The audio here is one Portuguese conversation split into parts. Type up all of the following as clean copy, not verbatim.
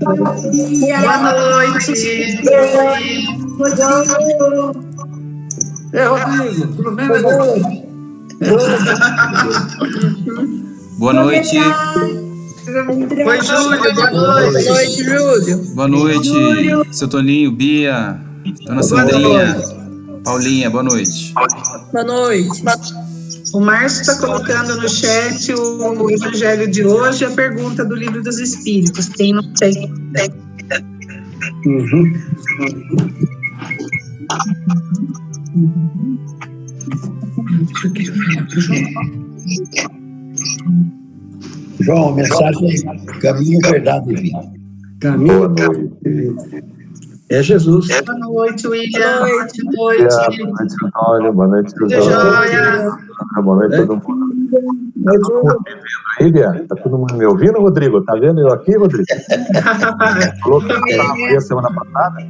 Boa noite. Rodrigo, tudo bem, meu Deus? Boa noite. Oi, Júlio. Boa noite. Boa noite, Júlio. Boa noite, seu Toninho, Bia, Dona Sandrinha, Paulinha, boa noite. Boa noite. O Márcio está colocando no chat o evangelho de hoje e a pergunta do Livro dos Espíritos. Quem não tem? João, mensagem: caminho, verdade e vida. Caminho, é Jesus. Boa noite, William. Boa noite. Boa noite. Boa noite, Antônio. Boa noite, Tudo João. jóia? Boa noite, todo mundo. Aí, Bia, tá todo mundo me ouvindo, Rodrigo? Tá vendo eu aqui, Rodrigo? Falou que estava a semana passada.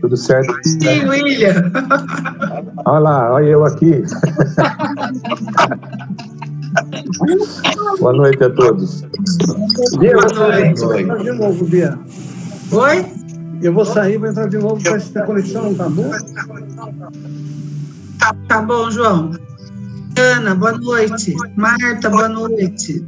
Tudo certo? Sim, William. Olha lá, olha eu aqui. Boa noite a todos. Bia, Boa eu vou sair, noite. vou entrar de novo, Bia. Oi? Eu vou sair, vou entrar de novo, parece que a conexão não tá boa. Tá bom, João. Ana, boa noite. Marta, boa noite.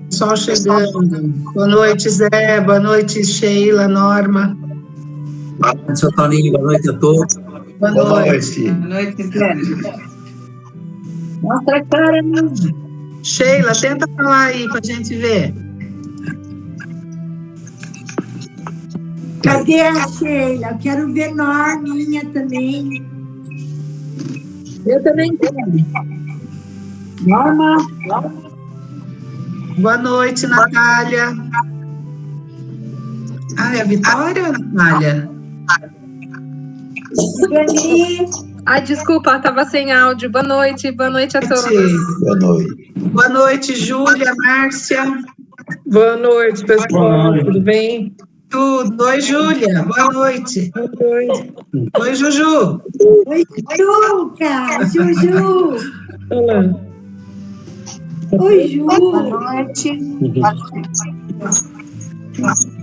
Pessoal chegando. Boa noite, Zé. Boa noite, Sheila, Norma. Boa noite, seu Toninho. Boa noite a todos. Boa noite. Boa noite, Zé. Mostra a cara, né? Sheila, tenta falar aí pra gente ver. Cadê a Sheila? Eu quero ver Norminha também. Eu também quero. Norma. Boa noite, Natália. Ah, é a Vitória ou a Natália? Dani. Ai, desculpa, estava sem áudio. Boa noite a todos. Boa noite. Boa noite, Júlia, Márcia. Boa noite, pessoal. Tudo bem? Tudo. Oi, Júlia. Boa noite. Boa noite. Oi, Juju. Oi, Juca. Juju. Olá. Oi, Ju. Boa noite.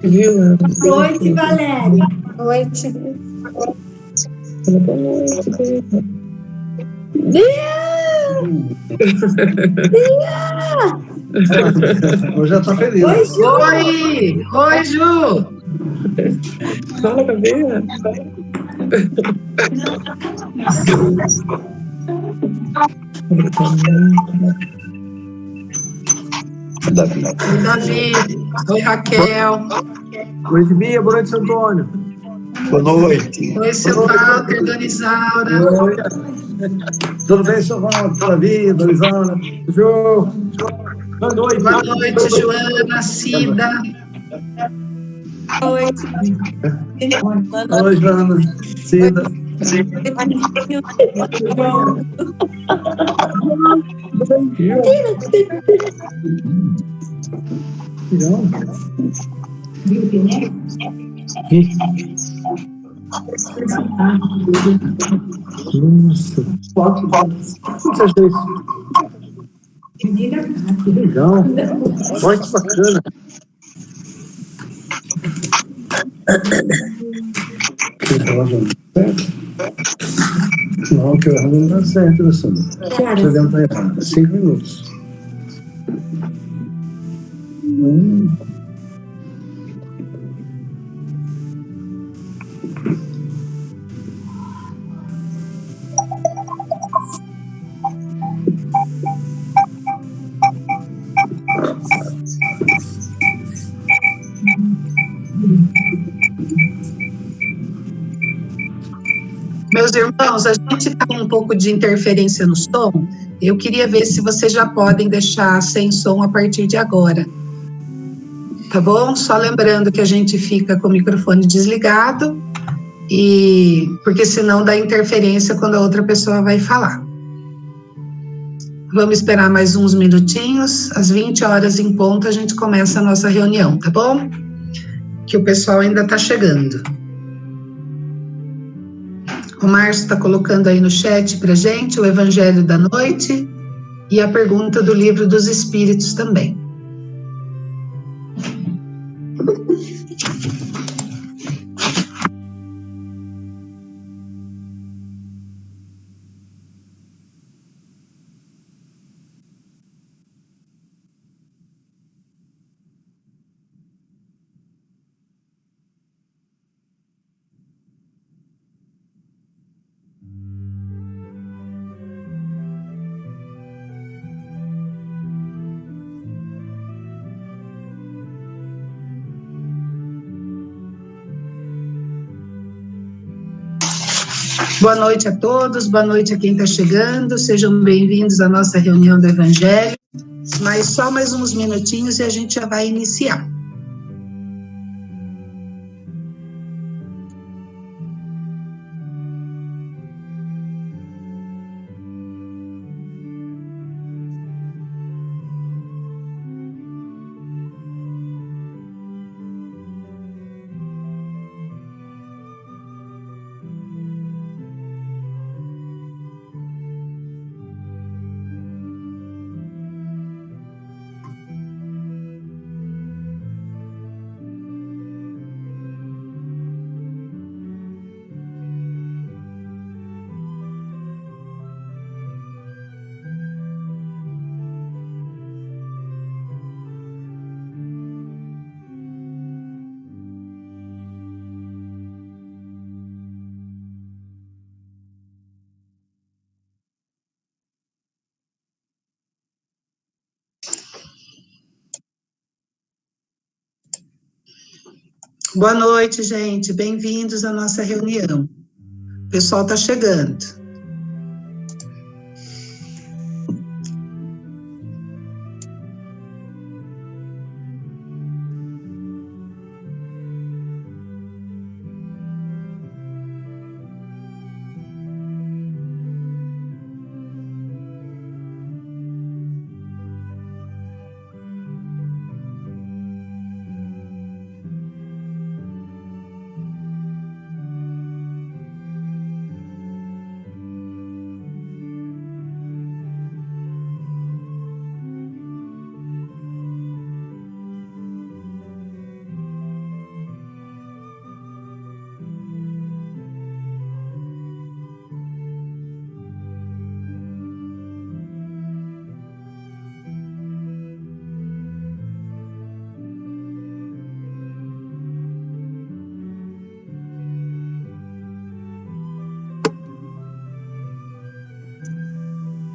Viu? Boa noite, Valéria. Boa noite. Boa noite. Hoje já tá feliz. Oi, Ju. Oi. Oi, Ju. Fala, Bia. Davi. Oi, Davi. Oi, Raquel. Boa noite, Bia. Boa noite, seu Antônio. Boa noite. Oi, seu Walter, Dona Isaura. Tudo bem, seu Walter? Davi, Dona Isaura. Ju. Boa noite. Boa noite, Joana, Cida. Oi. Oi, Joana. Cida. Nossa. Como você achou isso? Que legal. Olha que bacana. Não, que eu errado não dá certo, né, Sandra? Você deve estar errado. 5 minutos. Meus irmãos, a gente está com um pouco de interferência no som. Eu queria ver se vocês já podem deixar sem som a partir de agora. Tá bom? Só lembrando que a gente fica com o microfone desligado, porque senão dá interferência quando a outra pessoa vai falar. Vamos esperar mais uns minutinhos. Às 20 horas em ponto a gente começa a nossa reunião, tá bom? Que o pessoal ainda está chegando. O Márcio está colocando aí no chat para gente o Evangelho da Noite. e a pergunta do Livro dos Espíritos também. Boa noite a todos, boa noite a quem está chegando, sejam bem-vindos à nossa reunião do Evangelho, mas só mais uns minutinhos e a gente já vai iniciar. Boa noite, gente. Bem-vindos à nossa reunião. O pessoal está chegando.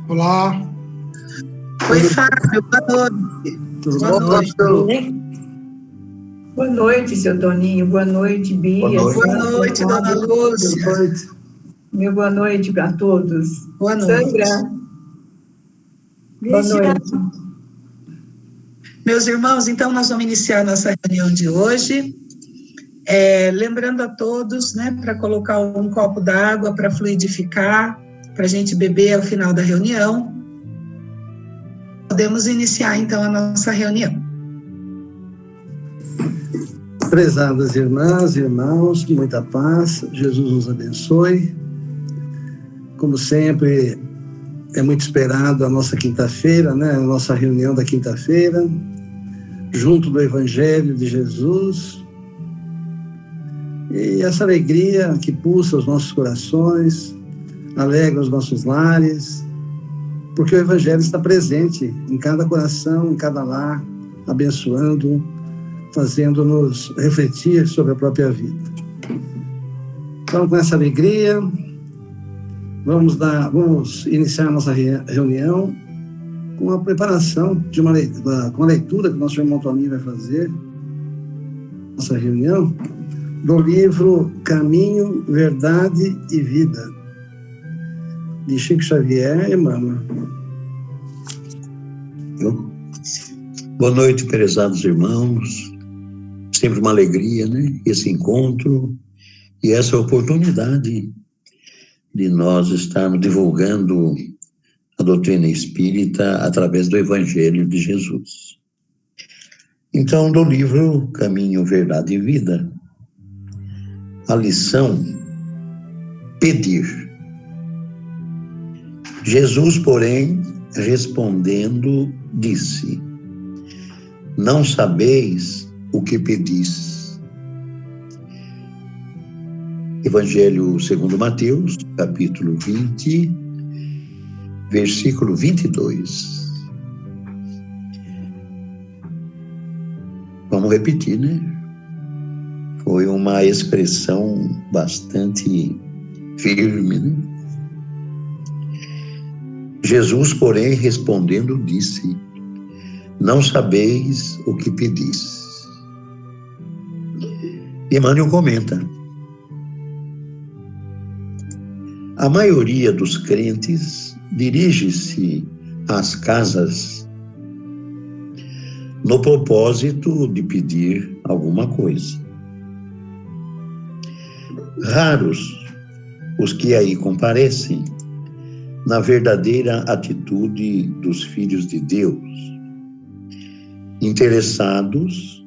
Olá. Oi, Fábio, boa noite. Boa noite. Boa noite, seu Toninho. Boa noite, Bia. Boa noite, dona Lúcia. Boa noite. Meu boa noite para todos. Boa noite. Sandra. Boa noite. Meus irmãos, então nós vamos iniciar nossa reunião de hoje. Lembrando a todos, né, para colocar um copo d'água para fluidificar, para a gente beber ao final da reunião. Podemos iniciar, então, a nossa reunião. Prezadas irmãs e irmãos, muita paz, Jesus nos abençoe. Como sempre, é muito esperado a nossa quinta-feira, né, a nossa reunião da quinta-feira, junto do Evangelho de Jesus. E essa alegria que pulsa os nossos corações, alegra os nossos lares, porque o Evangelho está presente em cada coração, em cada lar, abençoando, fazendo-nos refletir sobre a própria vida. Então, com essa alegria, vamos iniciar a nossa reunião com a preparação de com a leitura que o nosso irmão Toninho vai fazer, nossa reunião, do livro Caminho, Verdade e Vida, de Chico Xavier e Emmanuel. Boa noite, prezados irmãos. Sempre uma alegria, né? Esse encontro e essa oportunidade de nós estarmos divulgando a doutrina espírita através do Evangelho de Jesus. Então, do livro Caminho, Verdade e Vida, a lição: pedir. Jesus, porém, respondendo, disse: não sabeis o que pedis. Evangelho segundo Mateus, capítulo 20, versículo 22. Vamos repetir, né? Foi uma expressão bastante firme, né? Jesus, porém, respondendo, disse: não sabeis o que pedis. Emmanuel comenta: a maioria dos crentes dirige-se às casas no propósito de pedir alguma coisa. Raros os que aí comparecem na verdadeira atitude dos filhos de Deus, interessados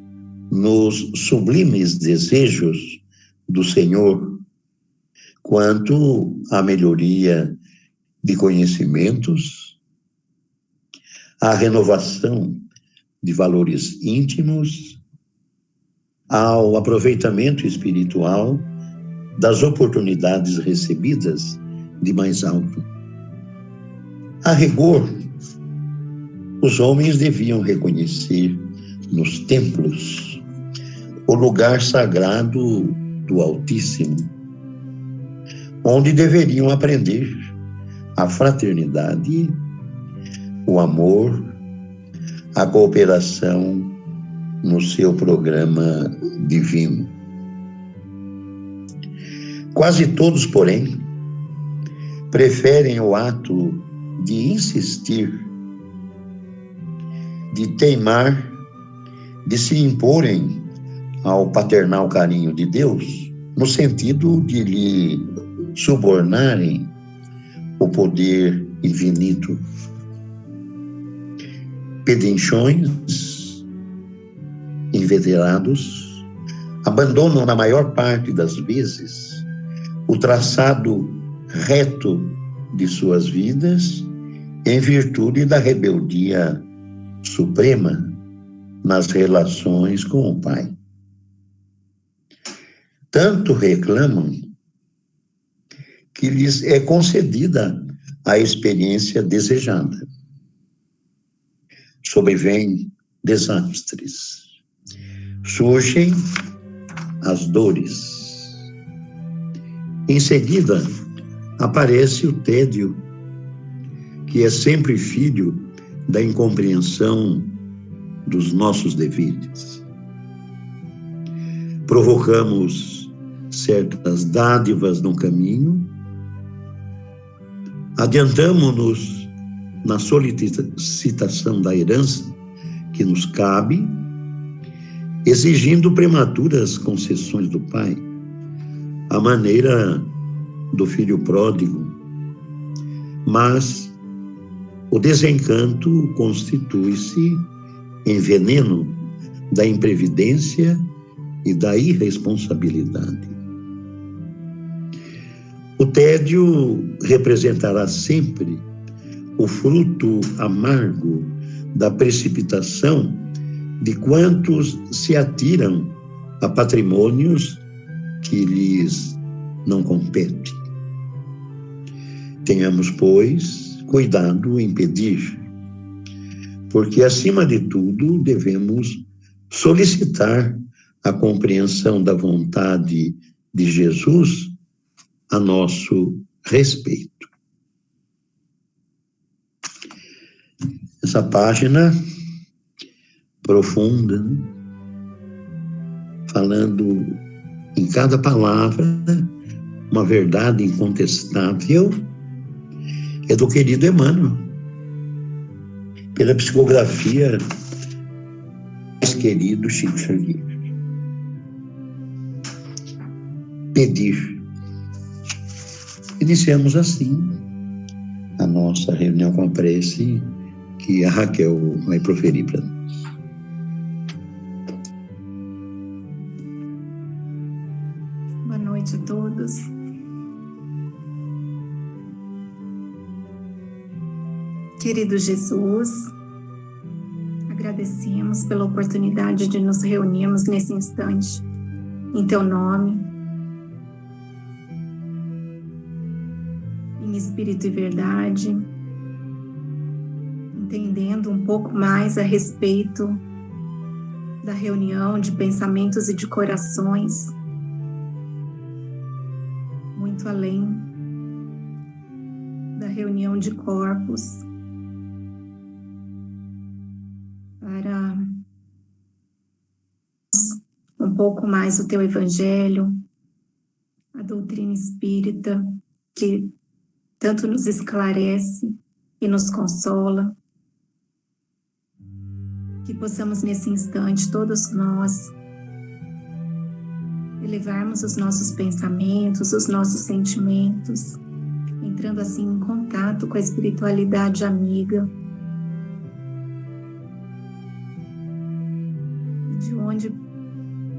nos sublimes desejos do Senhor, quanto à melhoria de conhecimentos, à renovação de valores íntimos, ao aproveitamento espiritual das oportunidades recebidas de mais alto. A rigor, os homens deviam reconhecer nos templos o lugar sagrado do Altíssimo, onde deveriam aprender a fraternidade, o amor, a cooperação no seu programa divino. Quase todos, porém, preferem o ato de insistir, de teimar, de se imporem ao paternal carinho de Deus, no sentido de lhe subornarem o poder infinito. Pedinchões, inveterados, abandonam na maior parte das vezes o traçado reto de suas vidas em virtude da rebeldia suprema nas relações com o Pai. Tanto reclamam que lhes é concedida a experiência desejada. Sobrevêm desastres, surgem as dores. Em seguida, aparece o tédio, que é sempre filho da incompreensão dos nossos deveres. Provocamos certas dádivas no caminho, adiantamo-nos na solicitação da herança que nos cabe, exigindo prematuras concessões do Pai, à maneira do filho pródigo, mas o desencanto constitui-se em veneno da imprevidência e da irresponsabilidade. O tédio representará sempre o fruto amargo da precipitação de quantos se atiram a patrimônios que lhes não competem. Tenhamos, pois, cuidado em pedir, porque, acima de tudo, devemos solicitar a compreensão da vontade de Jesus a nosso respeito. Essa página profunda, né? Falando em cada palavra uma verdade incontestável, é do querido Emmanuel, pela psicografia mais querido Chico Xavier. Pedir. Iniciamos assim a nossa reunião com a prece que a Raquel vai proferir para nós. Boa noite a todos. Querido Jesus, agradecemos pela oportunidade de nos reunirmos nesse instante, em Teu nome, em espírito e verdade, entendendo um pouco mais a respeito da reunião de pensamentos e de corações, muito além da reunião de corpos, para um pouco mais o Teu Evangelho, a doutrina espírita, que tanto nos esclarece e nos consola. Que possamos nesse instante, todos nós, elevarmos os nossos pensamentos, os nossos sentimentos, entrando assim em contato com a espiritualidade amiga, de onde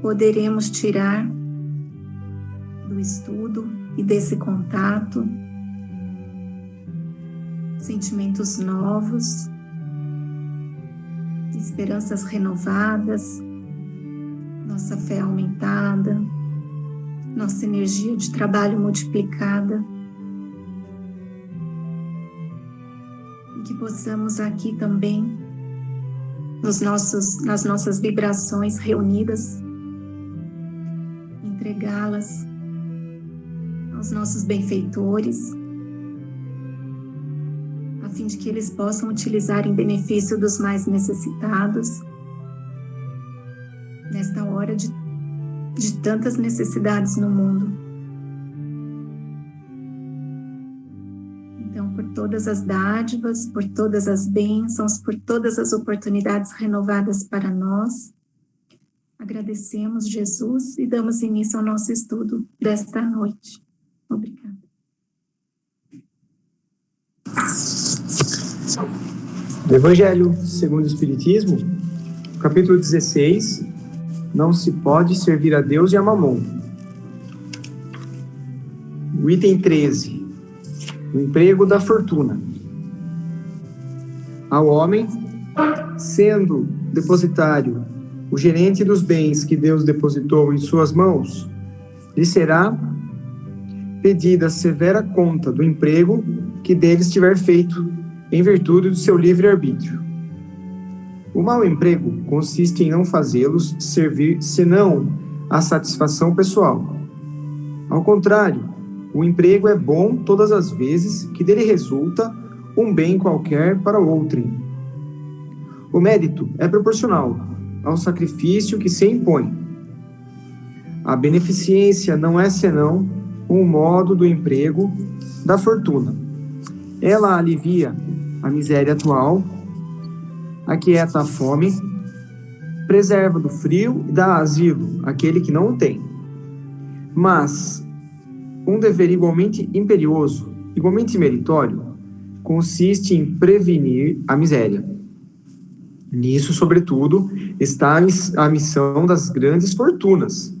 poderemos tirar do estudo e desse contato sentimentos novos, esperanças renovadas, nossa fé aumentada, nossa energia de trabalho multiplicada, e que possamos aqui também, nas nossas vibrações reunidas, entregá-las aos nossos benfeitores, a fim de que eles possam utilizar em benefício dos mais necessitados, nesta hora de tantas necessidades no mundo. Então, por todas as dádivas, por todas as bênçãos, por todas as oportunidades renovadas para nós, agradecemos, Jesus, e damos início ao nosso estudo desta noite. Obrigada. Do Evangelho segundo o Espiritismo, capítulo 16, não se pode servir a Deus e a Mamon. O item 13, o emprego da fortuna. Ao homem, sendo depositário o gerente dos bens que Deus depositou em suas mãos, lhe será pedida severa conta do emprego que deles tiver feito, em virtude do seu livre-arbítrio. O mau emprego consiste em não fazê-los servir senão à satisfação pessoal. Ao contrário, o emprego é bom todas as vezes que dele resulta um bem qualquer para outrem. O mérito é proporcional ao sacrifício que se impõe. A beneficência não é senão um modo do emprego da fortuna. Ela alivia a miséria atual, aquieta a fome, preserva do frio e dá asilo àquele que não o tem. Mas um dever igualmente imperioso, igualmente meritório, consiste em prevenir a miséria. Nisso, sobretudo, está a missão das grandes fortunas,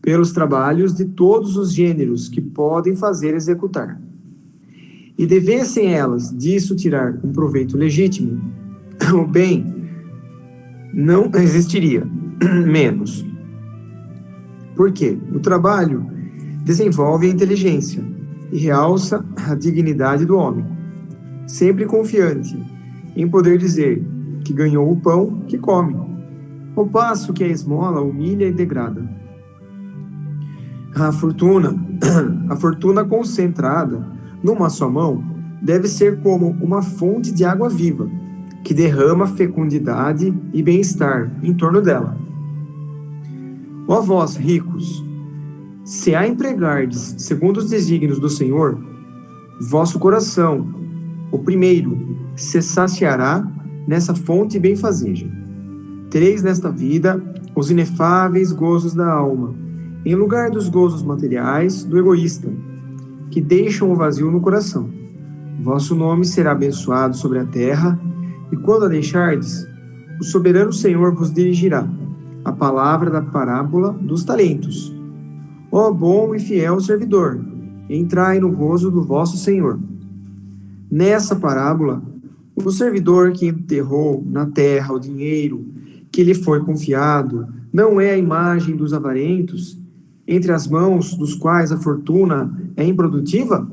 pelos trabalhos de todos os gêneros que podem fazer executar. E devessem elas disso tirar um proveito legítimo, o bem não existiria, menos. Por quê? O trabalho desenvolve a inteligência e realça a dignidade do homem, sempre confiante em poder dizer que ganhou o pão que come, ao passo que a esmola humilha e degrada. A fortuna concentrada numa só mão, deve ser como uma fonte de água viva, que derrama fecundidade e bem-estar em torno dela. Ó vós, ricos, se a empregardes segundo os desígnios do Senhor, vosso coração, o primeiro, se saciará nessa fonte benfazeja. Tereis nesta vida os inefáveis gozos da alma, em lugar dos gozos materiais do egoísta, que deixam o vazio no coração. Vosso nome será abençoado sobre a terra, e quando a deixardes, o soberano Senhor vos dirigirá a palavra da parábola dos talentos. Ó bom e fiel servidor, entrai no gozo do vosso Senhor. Nessa parábola, O servidor que enterrou na terra o dinheiro que lhe foi confiado não é a imagem dos avarentos, entre as mãos dos quais a fortuna é improdutiva?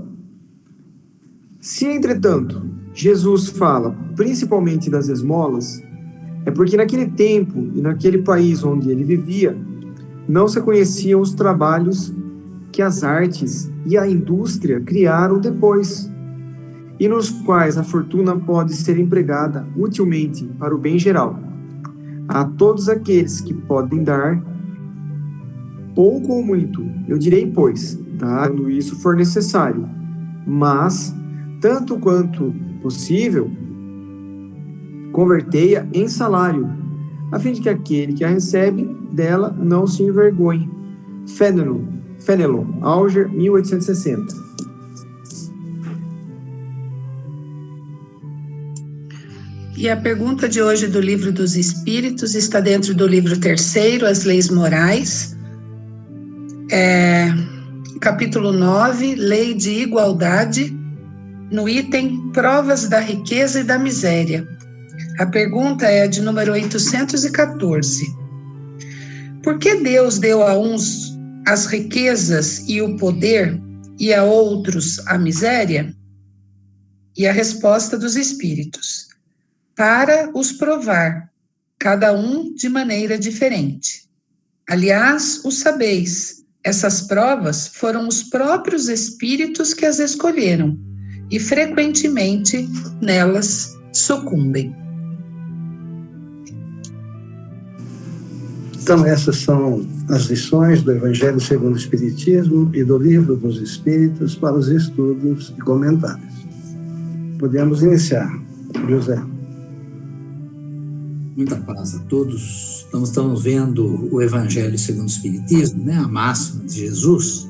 Se, entretanto, Jesus fala principalmente das esmolas, é porque naquele tempo e naquele país onde ele vivia, não se conheciam os trabalhos que as artes e a indústria criaram depois, e nos quais a fortuna pode ser empregada utilmente para o bem geral. A todos aqueles que podem dar, pouco ou muito, eu direi, pois, quando isso for necessário, mas, tanto quanto possível, convertei-a em salário, a fim de que aquele que a recebe dela não se envergonhe. Fenelon, Alger, 1860. E a pergunta de hoje do Livro dos Espíritos está dentro do livro 3º, As Leis Morais, capítulo 9, Lei de Igualdade, no item Provas da Riqueza e da Miséria. A pergunta é de número 814. Por que Deus deu a uns as riquezas e o poder e a outros a miséria? E a resposta dos Espíritos: para os provar, cada um de maneira diferente. Aliás, o sabeis, essas provas foram os próprios espíritos que as escolheram, e frequentemente nelas sucumbem. Então, essas são as lições do Evangelho segundo o Espiritismo e do Livro dos Espíritos para os estudos e comentários. Podemos iniciar, José. Muita paz a todos. Estamos vendo o Evangelho segundo o Espiritismo, né? A máxima de Jesus.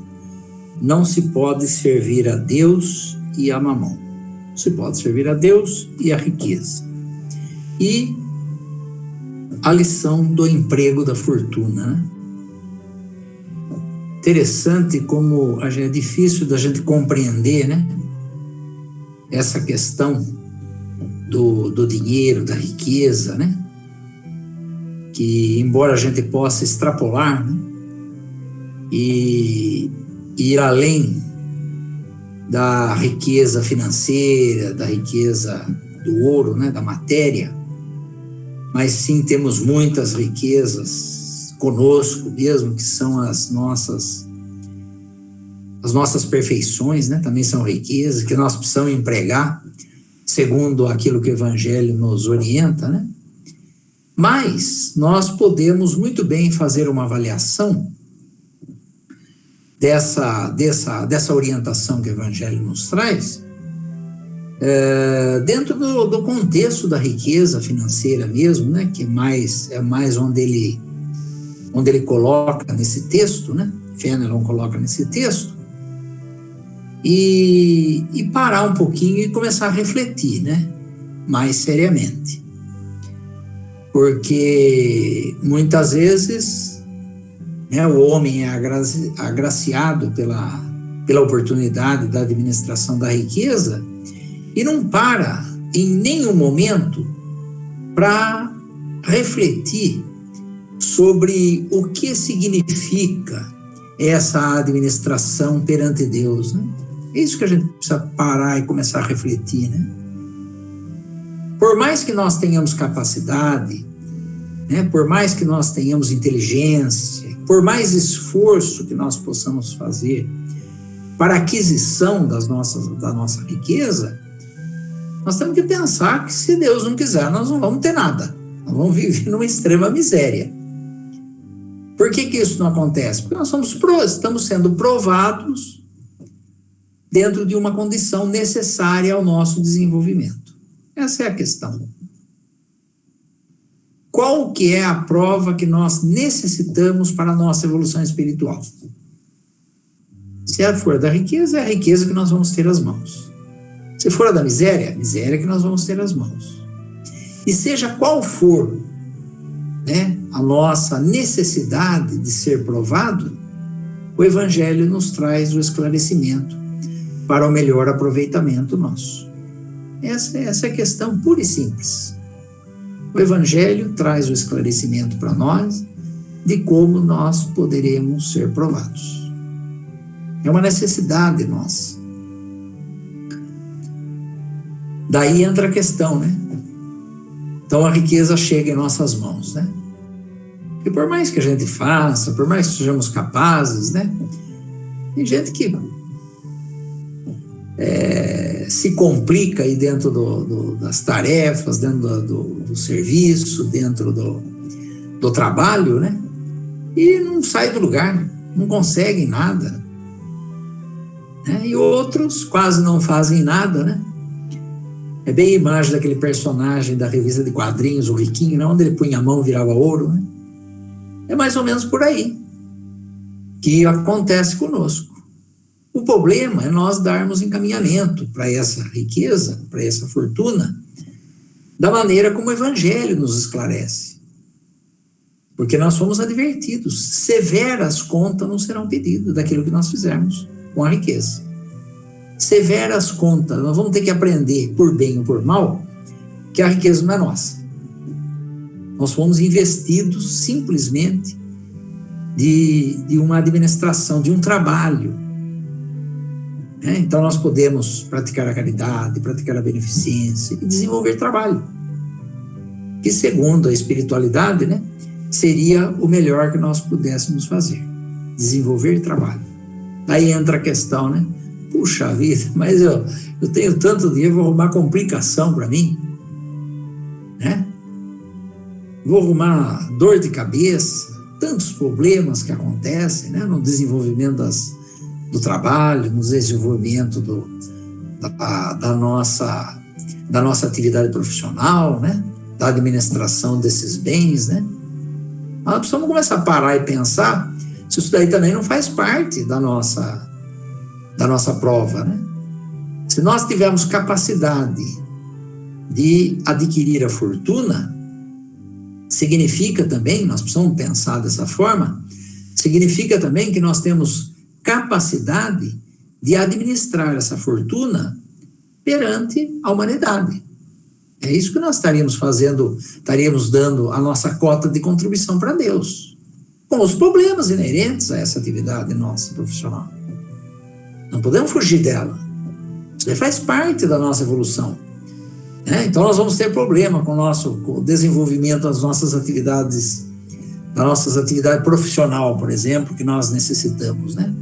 Não se pode servir a Deus e a mamão. Se pode servir a Deus e a riqueza. E a lição do emprego da fortuna, né? Interessante como é difícil da gente compreender, né? Essa questão do dinheiro, da riqueza, né? Que, embora a gente possa extrapolar, né, e ir além da riqueza financeira, da riqueza do ouro, né, da matéria, mas sim temos muitas riquezas conosco mesmo, que são as nossas perfeições, né, também são riquezas que nós precisamos empregar segundo aquilo que o Evangelho nos orienta, né? Mas nós podemos muito bem fazer uma avaliação dessa orientação que o Evangelho nos traz, dentro do contexto da riqueza financeira mesmo, né, que é mais onde ele coloca nesse texto, né, Fenelon coloca nesse texto, e parar um pouquinho e começar a refletir, né, mais seriamente. Porque muitas vezes, né, o homem é agraciado pela oportunidade da administração da riqueza e não para em nenhum momento para refletir sobre o que significa essa administração perante Deus, né? É isso que a gente precisa parar e começar a refletir, né? Por mais que nós tenhamos capacidade, né, por mais que nós tenhamos inteligência, por mais esforço que nós possamos fazer para a aquisição da nossa riqueza, nós temos que pensar que, se Deus não quiser, nós não vamos ter nada. Nós vamos viver numa extrema miséria. Por que isso não acontece? Porque nós estamos sendo provados dentro de uma condição necessária ao nosso desenvolvimento. Essa é a questão. Qual que é a prova que nós necessitamos para a nossa evolução espiritual? Se for da riqueza, é a riqueza que nós vamos ter às mãos. Se for a da miséria, é a miséria que nós vamos ter às mãos. E seja qual for, né, a nossa necessidade de ser provado, o Evangelho nos traz o esclarecimento para o melhor aproveitamento nosso. Essa é a questão pura e simples. O Evangelho traz o esclarecimento para nós de como nós poderemos ser provados. É uma necessidade nossa. Daí entra a questão, né? Então a riqueza chega em nossas mãos, né? E por mais que a gente faça, por mais que sejamos capazes, né? Tem gente que se complica aí dentro das tarefas, dentro do serviço, dentro do trabalho, né? E não sai do lugar, não conseguem nada. Né? E outros quase não fazem nada, né? É bem a imagem daquele personagem da revista de quadrinhos, o Riquinho, né? Onde ele punha a mão e virava ouro, né? É mais ou menos por aí que acontece conosco. O problema é nós darmos encaminhamento para essa riqueza, para essa fortuna, da maneira como o Evangelho nos esclarece. Porque nós fomos advertidos, severas contas não serão pedidas daquilo que nós fizermos com a riqueza. Severas contas, nós vamos ter que aprender, por bem ou por mal, que a riqueza não é nossa. Nós fomos investidos simplesmente de uma administração, de um trabalho. Né? Então nós podemos praticar a caridade, praticar a beneficência e desenvolver trabalho. Que segundo a espiritualidade, né, seria o melhor que nós pudéssemos fazer. Desenvolver trabalho. Daí entra a questão, né? Puxa vida, mas eu tenho tanto dinheiro, vou arrumar complicação para mim, né? Vou arrumar dor de cabeça, tantos problemas que acontecem, né? No desenvolvimento do trabalho, no desenvolvimento da nossa atividade profissional, né? Da administração desses bens, né? Nós precisamos começar a parar e pensar se isso daí também não faz parte da nossa prova, né? Se nós tivermos capacidade de adquirir a fortuna, significa também, nós precisamos pensar dessa forma, significa também que nós temos capacidade de administrar essa fortuna perante a humanidade. É isso que nós estaríamos fazendo, estaríamos dando a nossa cota de contribuição para Deus, com os problemas inerentes a essa atividade nossa profissional. Não podemos fugir dela. Isso faz parte da nossa evolução. Né? Então nós vamos ter problema com o desenvolvimento das nossas atividades, da nossa atividade profissional, por exemplo, que nós necessitamos, né?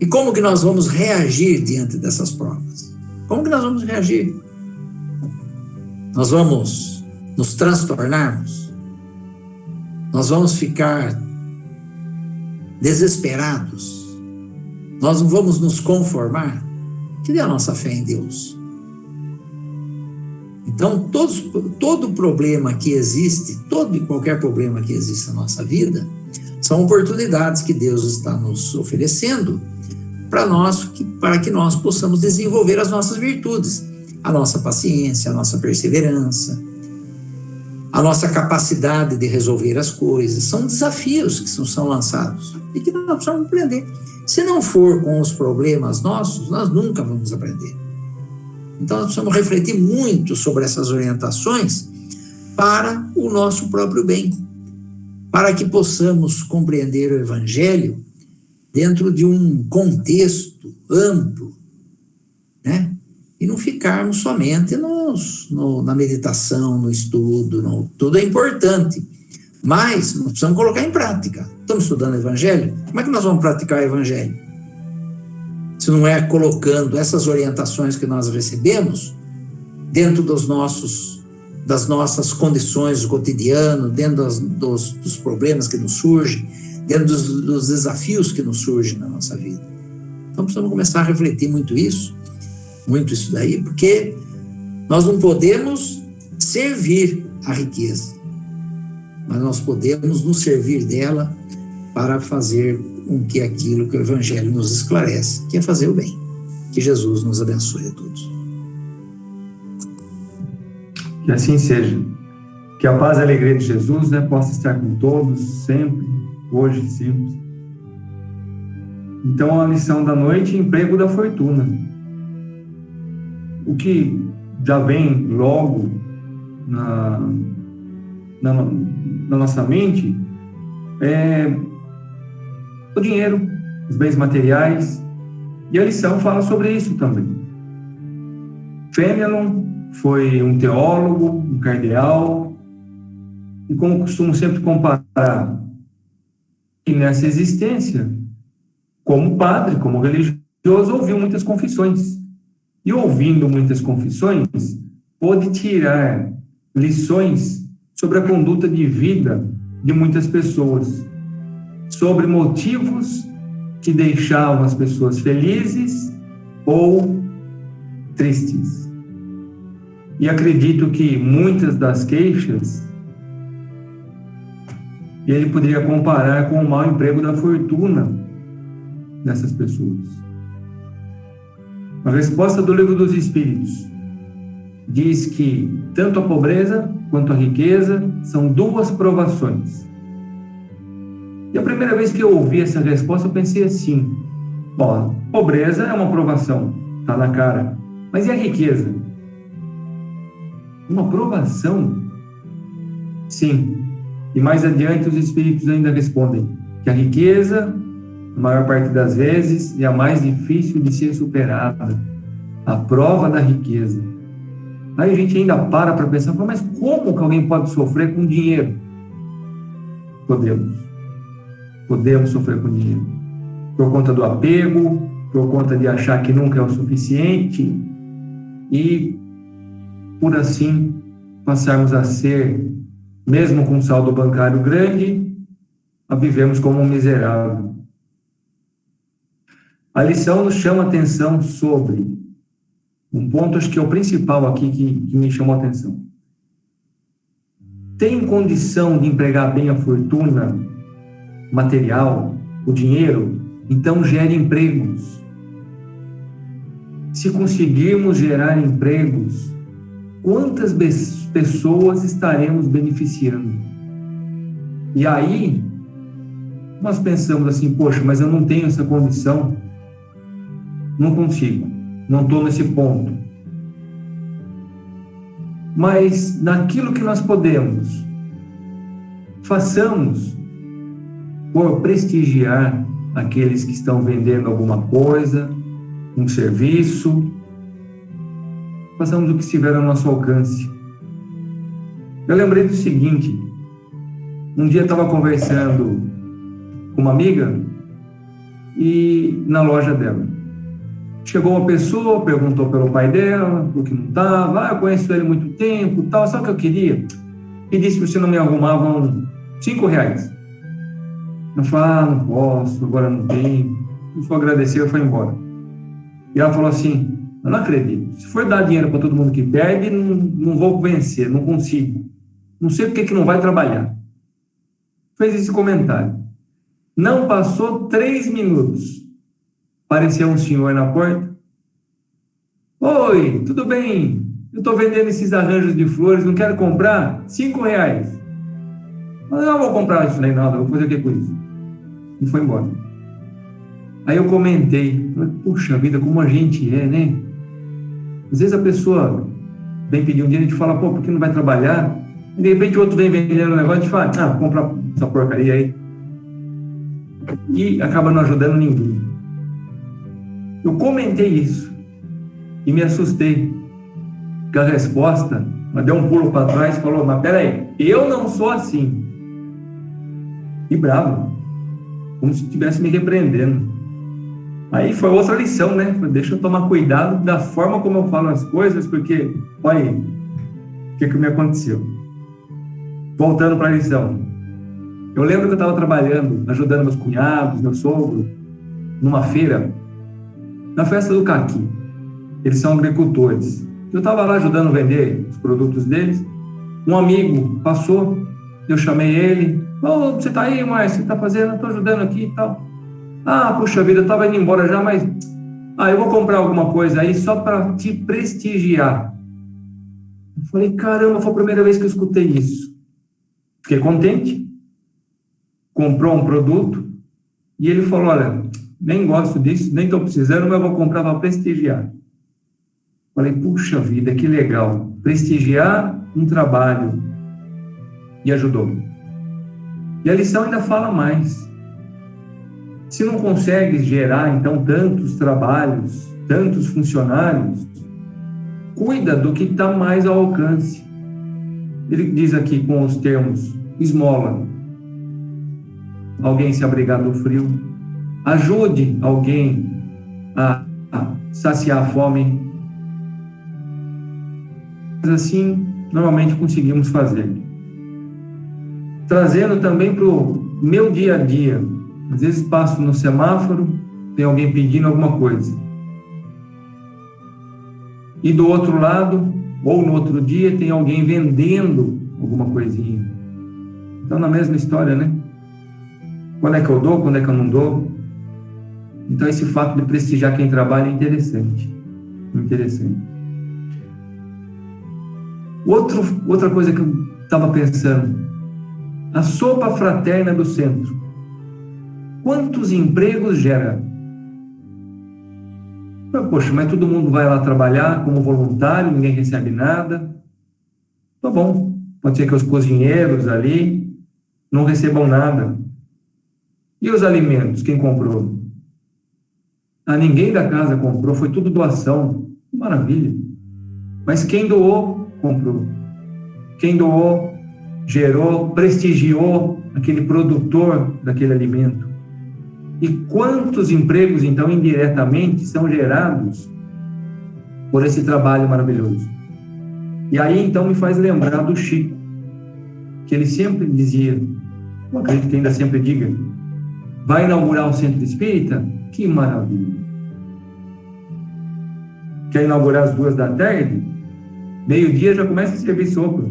E como que nós vamos reagir diante dessas provas? Como que nós vamos reagir? Nós vamos nos transtornarmos? Nós vamos ficar desesperados? Nós não vamos nos conformar? Cadê a nossa fé em Deus? Então, todo problema que existe, todo e qualquer problema que existe na nossa vida, são oportunidades que Deus está nos oferecendo para que nós possamos desenvolver as nossas virtudes, a nossa paciência, a nossa perseverança, a nossa capacidade de resolver as coisas. São desafios que são lançados e que nós precisamos aprender. Se não for com os problemas nossos, nós nunca vamos aprender. Então, nós precisamos refletir muito sobre essas orientações para o nosso próprio bem, para que possamos compreender o Evangelho dentro de um contexto amplo, né? E não ficarmos somente na meditação, no estudo, tudo é importante, mas nós precisamos colocar em prática. Estamos estudando o Evangelho? Como é que nós vamos praticar o Evangelho? Se não é colocando essas orientações que nós recebemos dentro das nossas condições do cotidiano, dentro dos problemas que nos surgem, dentro dos desafios que nos surgem na nossa vida. Então precisamos começar a refletir muito isso daí, porque nós não podemos servir a riqueza, mas nós podemos nos servir dela para fazer com que aquilo que o Evangelho nos esclarece, que é fazer o bem. Que Jesus nos abençoe a todos. Que assim seja. Que a paz e a alegria de Jesus, né, possa estar com todos, sempre, hoje e sempre. Então, a lição da noite, emprego da fortuna. O que já vem logo na nossa mente é o dinheiro, os bens materiais, e a lição fala sobre isso também. Fenelon foi um teólogo, um cardeal, e como costumo sempre comparar, e nessa existência, como padre, como religioso, ouviu muitas confissões. E ouvindo muitas confissões, pôde tirar lições sobre a conduta de vida de muitas pessoas, sobre motivos que deixavam as pessoas felizes ou tristes. E acredito que muitas das queixas ele poderia comparar com o mau emprego da fortuna dessas pessoas. A resposta do Livro dos Espíritos diz que tanto a pobreza quanto a riqueza são duas provações. E a primeira vez que eu ouvi essa resposta, eu pensei assim: ó, pobreza é uma provação, tá na cara. Mas e a riqueza? Uma provação? Sim. E mais adiante os Espíritos ainda respondem que a riqueza, a maior parte das vezes, é a mais difícil de ser superada. A prova da riqueza. Aí a gente ainda para pensar, mas como que alguém pode sofrer com dinheiro? Podemos sofrer com dinheiro. Por conta do apego, por conta de achar que nunca é o suficiente e, por assim, passarmos a ser, mesmo com um saldo bancário grande, a vivemos como um miserável. A lição nos chama a atenção sobre um ponto, acho que é o principal aqui que me chamou a atenção. Tem condição de empregar bem a fortuna material, o dinheiro, então gere empregos. Se conseguirmos gerar empregos, quantas pessoas estaremos beneficiando? E aí, nós pensamos assim, poxa, mas eu não tenho essa condição, não consigo, não estou nesse ponto. Mas naquilo que nós podemos, façamos por prestigiar aqueles que estão vendendo alguma coisa, um serviço, façamos o que estiver ao nosso alcance. Eu lembrei do seguinte: um dia eu estava conversando com uma amiga e na loja dela chegou uma pessoa, perguntou pelo pai dela, por que não estava, eu conheço ele há muito tempo, tal, sabe o que eu queria? E disse que se não me arrumavam R$5. Eu falei, não posso, agora não tenho. Eu só agradeceu e foi embora. E ela falou assim, eu não acredito, se for dar dinheiro para todo mundo que perde, não vou vencer, não consigo. Não sei porque que não vai trabalhar. Fez esse comentário. Não passou 3 minutos. Apareceu um senhor na porta. Oi, tudo bem? Eu estou vendendo esses arranjos de flores, não quero comprar? R$5. Mas eu não vou comprar isso nem nada, vou fazer o que com isso? E foi embora. Aí eu comentei, puxa vida, como a gente é, né? Às vezes a pessoa vem pedir um dinheiro e a gente fala, pô, por que não vai trabalhar? E de repente o outro vem vendendo um negócio e a gente fala, vou comprar essa porcaria aí. E acaba não ajudando ninguém. Eu comentei isso e me assustei, porque a resposta, ela deu um pulo para trás e falou, mas peraí, eu não sou assim. E bravo, como se estivesse me repreendendo. Aí foi outra lição, né? Deixa eu tomar cuidado da forma como eu falo as coisas, porque, olha aí, o que me aconteceu. Voltando para a lição. Eu lembro que eu estava trabalhando, ajudando meus cunhados, meu sogro, numa feira, na festa do caqui. Eles são agricultores. Eu estava lá ajudando a vender os produtos deles. Um amigo passou, eu chamei ele. Você está aí, Márcio? Você está fazendo? Eu estou ajudando aqui e tal. Puxa vida, eu estava indo embora já, mas... eu vou comprar alguma coisa aí só para te prestigiar. Eu falei, caramba, foi a primeira vez que eu escutei isso. Fiquei contente. Comprou um produto e ele falou, olha, nem gosto disso, nem estou precisando, mas eu vou comprar para prestigiar. Falei, puxa vida, que legal. Prestigiar um trabalho. E ajudou. E a lição ainda fala mais. Se não consegue gerar, então, tantos trabalhos, tantos funcionários, cuida do que está mais ao alcance. Ele diz aqui com os termos: esmola, alguém se abrigar do frio, ajude alguém a saciar a fome. Mas assim, normalmente conseguimos fazer. Trazendo também para o meu dia a dia. Às vezes passo no semáforo, tem alguém pedindo alguma coisa. E do outro lado, ou no outro dia, tem alguém vendendo alguma coisinha. Então, na mesma história, né? Quando é que eu dou, quando é que eu não dou? Então, esse fato de prestigiar quem trabalha é interessante. Interessante. Outra coisa que eu estava pensando. A sopa fraterna do centro. Quantos empregos gera? Poxa, mas todo mundo vai lá trabalhar como voluntário, ninguém recebe nada. Tá bom. Pode ser que os cozinheiros ali não recebam nada. E os alimentos, quem comprou? Ninguém da casa comprou, foi tudo doação. Maravilha. Mas quem doou, comprou. Quem doou, gerou, prestigiou aquele produtor daquele alimento. E quantos empregos, então, indiretamente, são gerados por esse trabalho maravilhoso? E aí, então, me faz lembrar do Chico, que ele sempre dizia, eu acredito que ainda sempre diga, vai inaugurar um centro espírita? Que maravilha! Quer inaugurar às 2h? Meio-dia já começa a servir sopa.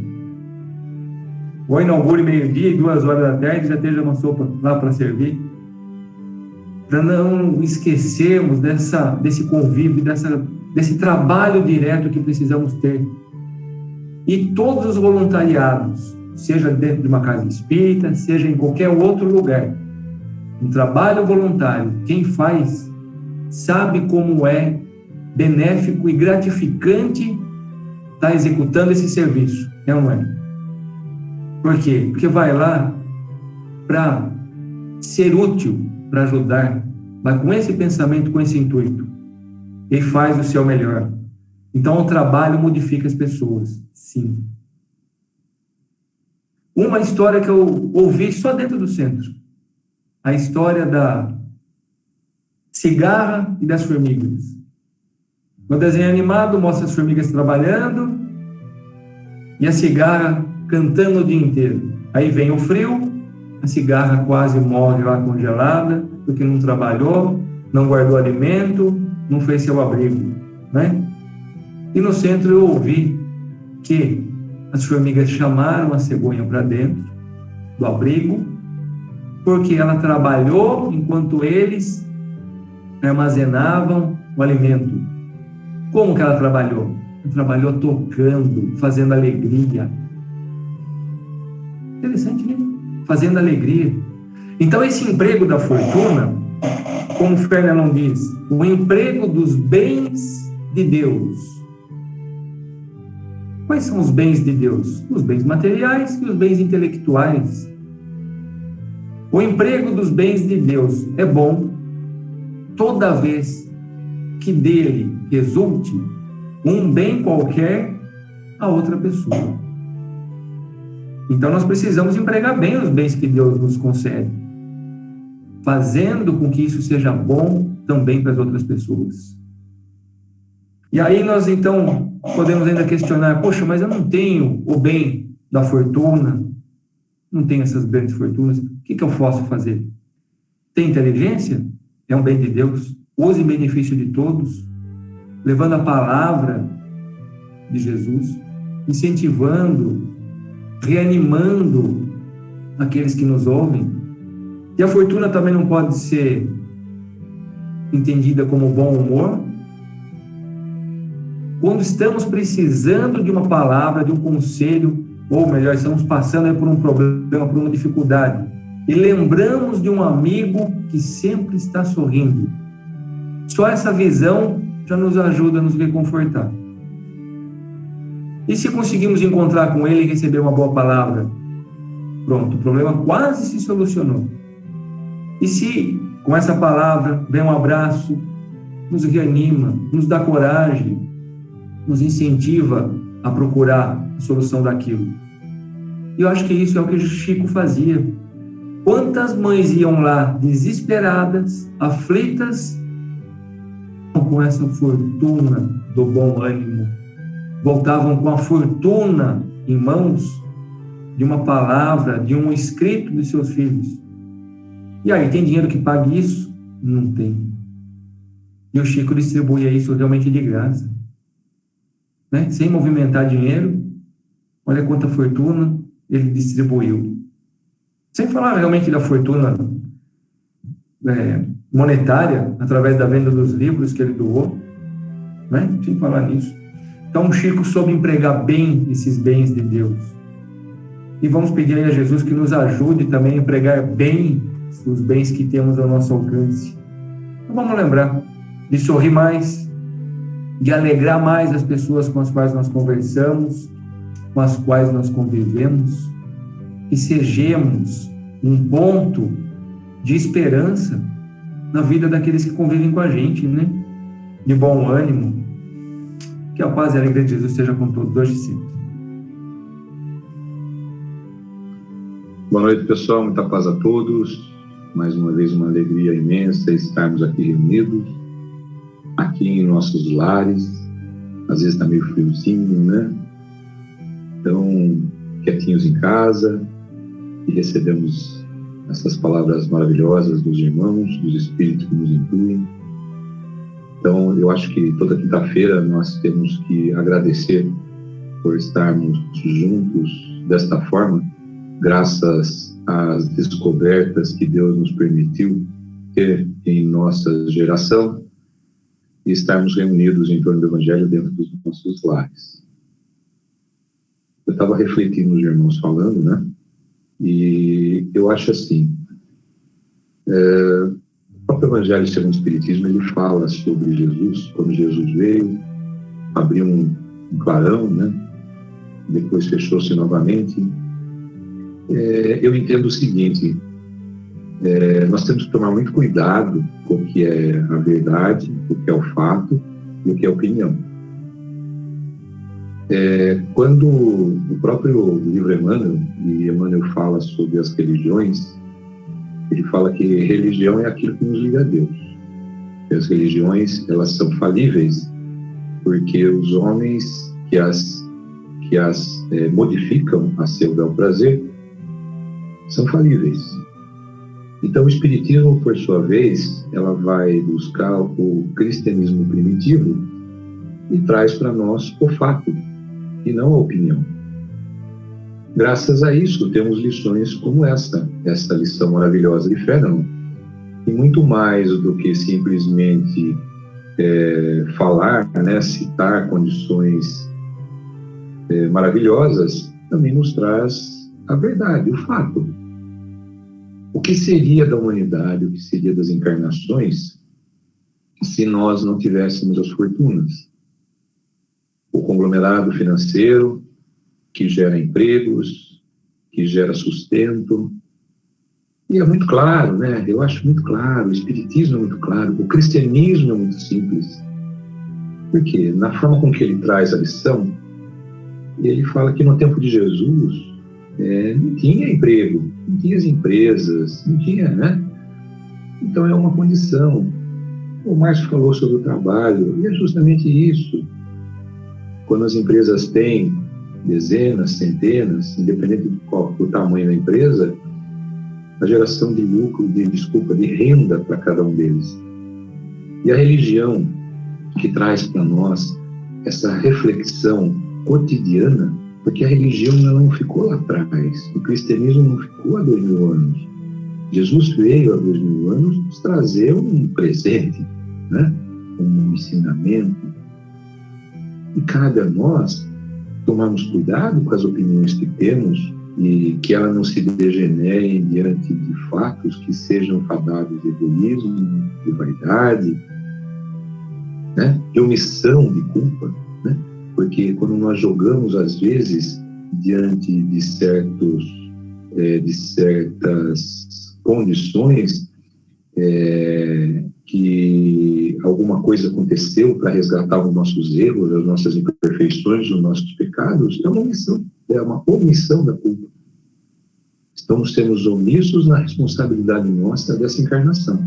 Ou inaugure meio-dia e 2h já esteja uma sopa lá para servir. Para não esquecermos desse convívio, desse trabalho direto que precisamos ter. E todos os voluntariados, seja dentro de uma casa espírita, seja em qualquer outro lugar, um trabalho voluntário, quem faz sabe como é benéfico e gratificante estar executando esse serviço, é ou não é? Por quê? Porque vai lá para ser útil, para ajudar, vai com esse pensamento, com esse intuito, e faz o seu melhor. Então, o trabalho modifica as pessoas, sim. Uma história que eu ouvi só dentro do centro, a história da cigarra e das formigas. No desenho animado, mostra as formigas trabalhando e a cigarra cantando o dia inteiro. Aí vem o frio, a cigarra quase morre lá congelada, porque não trabalhou, não guardou alimento, não fez seu abrigo, né? E no centro eu ouvi que as formigas chamaram a cegonha para dentro do abrigo, porque ela trabalhou enquanto eles armazenavam o alimento. Como que ela trabalhou? Ela trabalhou tocando, fazendo alegria. Interessante, né? Fazendo alegria. Então, esse emprego da fortuna, como o Fernelon diz, o emprego dos bens de Deus. Quais são os bens de Deus? Os bens materiais e os bens intelectuais. O emprego dos bens de Deus é bom toda vez que dele resulte um bem qualquer a outra pessoa. Então, nós precisamos empregar bem os bens que Deus nos concede, fazendo com que isso seja bom também para as outras pessoas. E aí nós, então, podemos ainda questionar, poxa, mas eu não tenho o bem da fortuna, não tenho essas grandes fortunas, o que eu posso fazer? Tem inteligência? É um bem de Deus. Use em benefício de todos, levando a palavra de Jesus, incentivando, reanimando aqueles que nos ouvem. E a fortuna também não pode ser entendida como bom humor. Quando estamos precisando de uma palavra, de um conselho, ou melhor, estamos passando por um problema, por uma dificuldade, e lembramos de um amigo que sempre está sorrindo. Só essa visão já nos ajuda a nos reconfortar. E se conseguimos encontrar com ele e receber uma boa palavra? Pronto, o problema quase se solucionou. E se com essa palavra vem um abraço, nos reanima, nos dá coragem, nos incentiva a procurar a solução daquilo? E eu acho que isso é o que Chico fazia. Quantas mães iam lá desesperadas, aflitas, com essa fortuna do bom ânimo, voltavam com a fortuna em mãos de uma palavra, de um escrito de seus filhos. E aí, tem dinheiro que pague isso? Não tem. E o Chico distribuía isso realmente de graça, né? Sem movimentar dinheiro. Olha quanta fortuna ele distribuiu. Sem falar realmente da fortuna monetária, através da venda dos livros que ele doou, né? Sem falar nisso. Então, o Chico soube empregar bem esses bens de Deus. E vamos pedir aí a Jesus que nos ajude também a empregar bem os bens que temos ao nosso alcance. Então, vamos lembrar de sorrir mais, de alegrar mais as pessoas com as quais nós conversamos, com as quais nós convivemos, e sejamos um ponto de esperança na vida daqueles que convivem com a gente, né? De bom ânimo. Que a paz e a alegria de Jesus esteja com todos, hoje e sempre. Boa noite, pessoal. Muita paz a todos. Mais uma vez, uma alegria imensa estarmos aqui reunidos, aqui em nossos lares. Às vezes está meio friozinho, né? Então, quietinhos em casa, e recebemos essas palavras maravilhosas dos irmãos, dos espíritos que nos intuem. Então, eu acho que toda quinta-feira nós temos que agradecer por estarmos juntos desta forma, graças às descobertas que Deus nos permitiu ter em nossa geração e estarmos reunidos em torno do Evangelho dentro dos nossos lares. Eu estava refletindo os irmãos falando, né? E eu acho assim, o próprio Evangelho segundo o Espiritismo, ele fala sobre Jesus, quando Jesus veio, abriu um clarão, né? Depois fechou-se novamente. Eu entendo o seguinte, nós temos que tomar muito cuidado com o que é a verdade, o que é o fato e o que é a opinião. Quando o próprio livro Emmanuel, e Emmanuel fala sobre as religiões, ele fala que religião é aquilo que nos liga a Deus. E as religiões, elas são falíveis, porque os homens que as modificam a seu bel prazer são falíveis. Então, o Espiritismo, por sua vez, ela vai buscar o cristianismo primitivo e traz para nós o fato, e não a opinião. Graças a isso, temos lições como essa lição maravilhosa de Ferdinand, e muito mais do que simplesmente falar, né, citar condições maravilhosas, também nos traz a verdade, o fato. O que seria da humanidade, o que seria das encarnações, se nós não tivéssemos as fortunas? O conglomerado financeiro, que gera empregos, que gera sustento. E é muito claro, né? Eu acho muito claro, o Espiritismo é muito claro, o cristianismo é muito simples. Por quê? Na forma com que ele traz a lição, ele fala que no tempo de Jesus não tinha emprego, não tinha as empresas, não tinha, né? Então é uma condição. O Márcio falou sobre o trabalho, e é justamente isso. Quando as empresas têm dezenas, centenas, independente do tamanho da empresa, a geração de lucro, de renda para cada um deles. E a religião, que traz para nós essa reflexão cotidiana, porque a religião não ficou lá atrás, o cristianismo não ficou há 2000 anos. Jesus veio há 2000 anos nos trazer um presente, né? Um ensinamento. E cabe a nós tomarmos cuidado com as opiniões que temos e que elas não se degenerem diante de fatos que sejam fadados de egoísmo, de vaidade, né? De omissão, de culpa, né? Porque quando nós jogamos, às vezes, diante de certas condições, que alguma coisa aconteceu para resgatar os nossos erros, as nossas imperfeições, os nossos pecados, é uma omissão da culpa. Estamos sendo omissos na responsabilidade nossa dessa encarnação.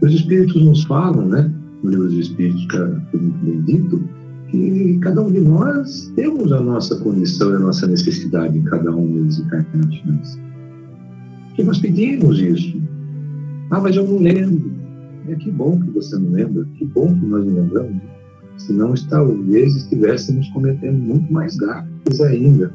Os Espíritos nos falam, né, no Livro dos Espíritos, que foi muito bem dito, que cada um de nós temos a nossa condição e a nossa necessidade em cada uma das encarnações. Que nós pedimos isso. Mas eu não lembro. Que bom que você não lembra. Que bom que nós não lembramos. Senão, talvez estivéssemos cometendo muito mais gafes ainda.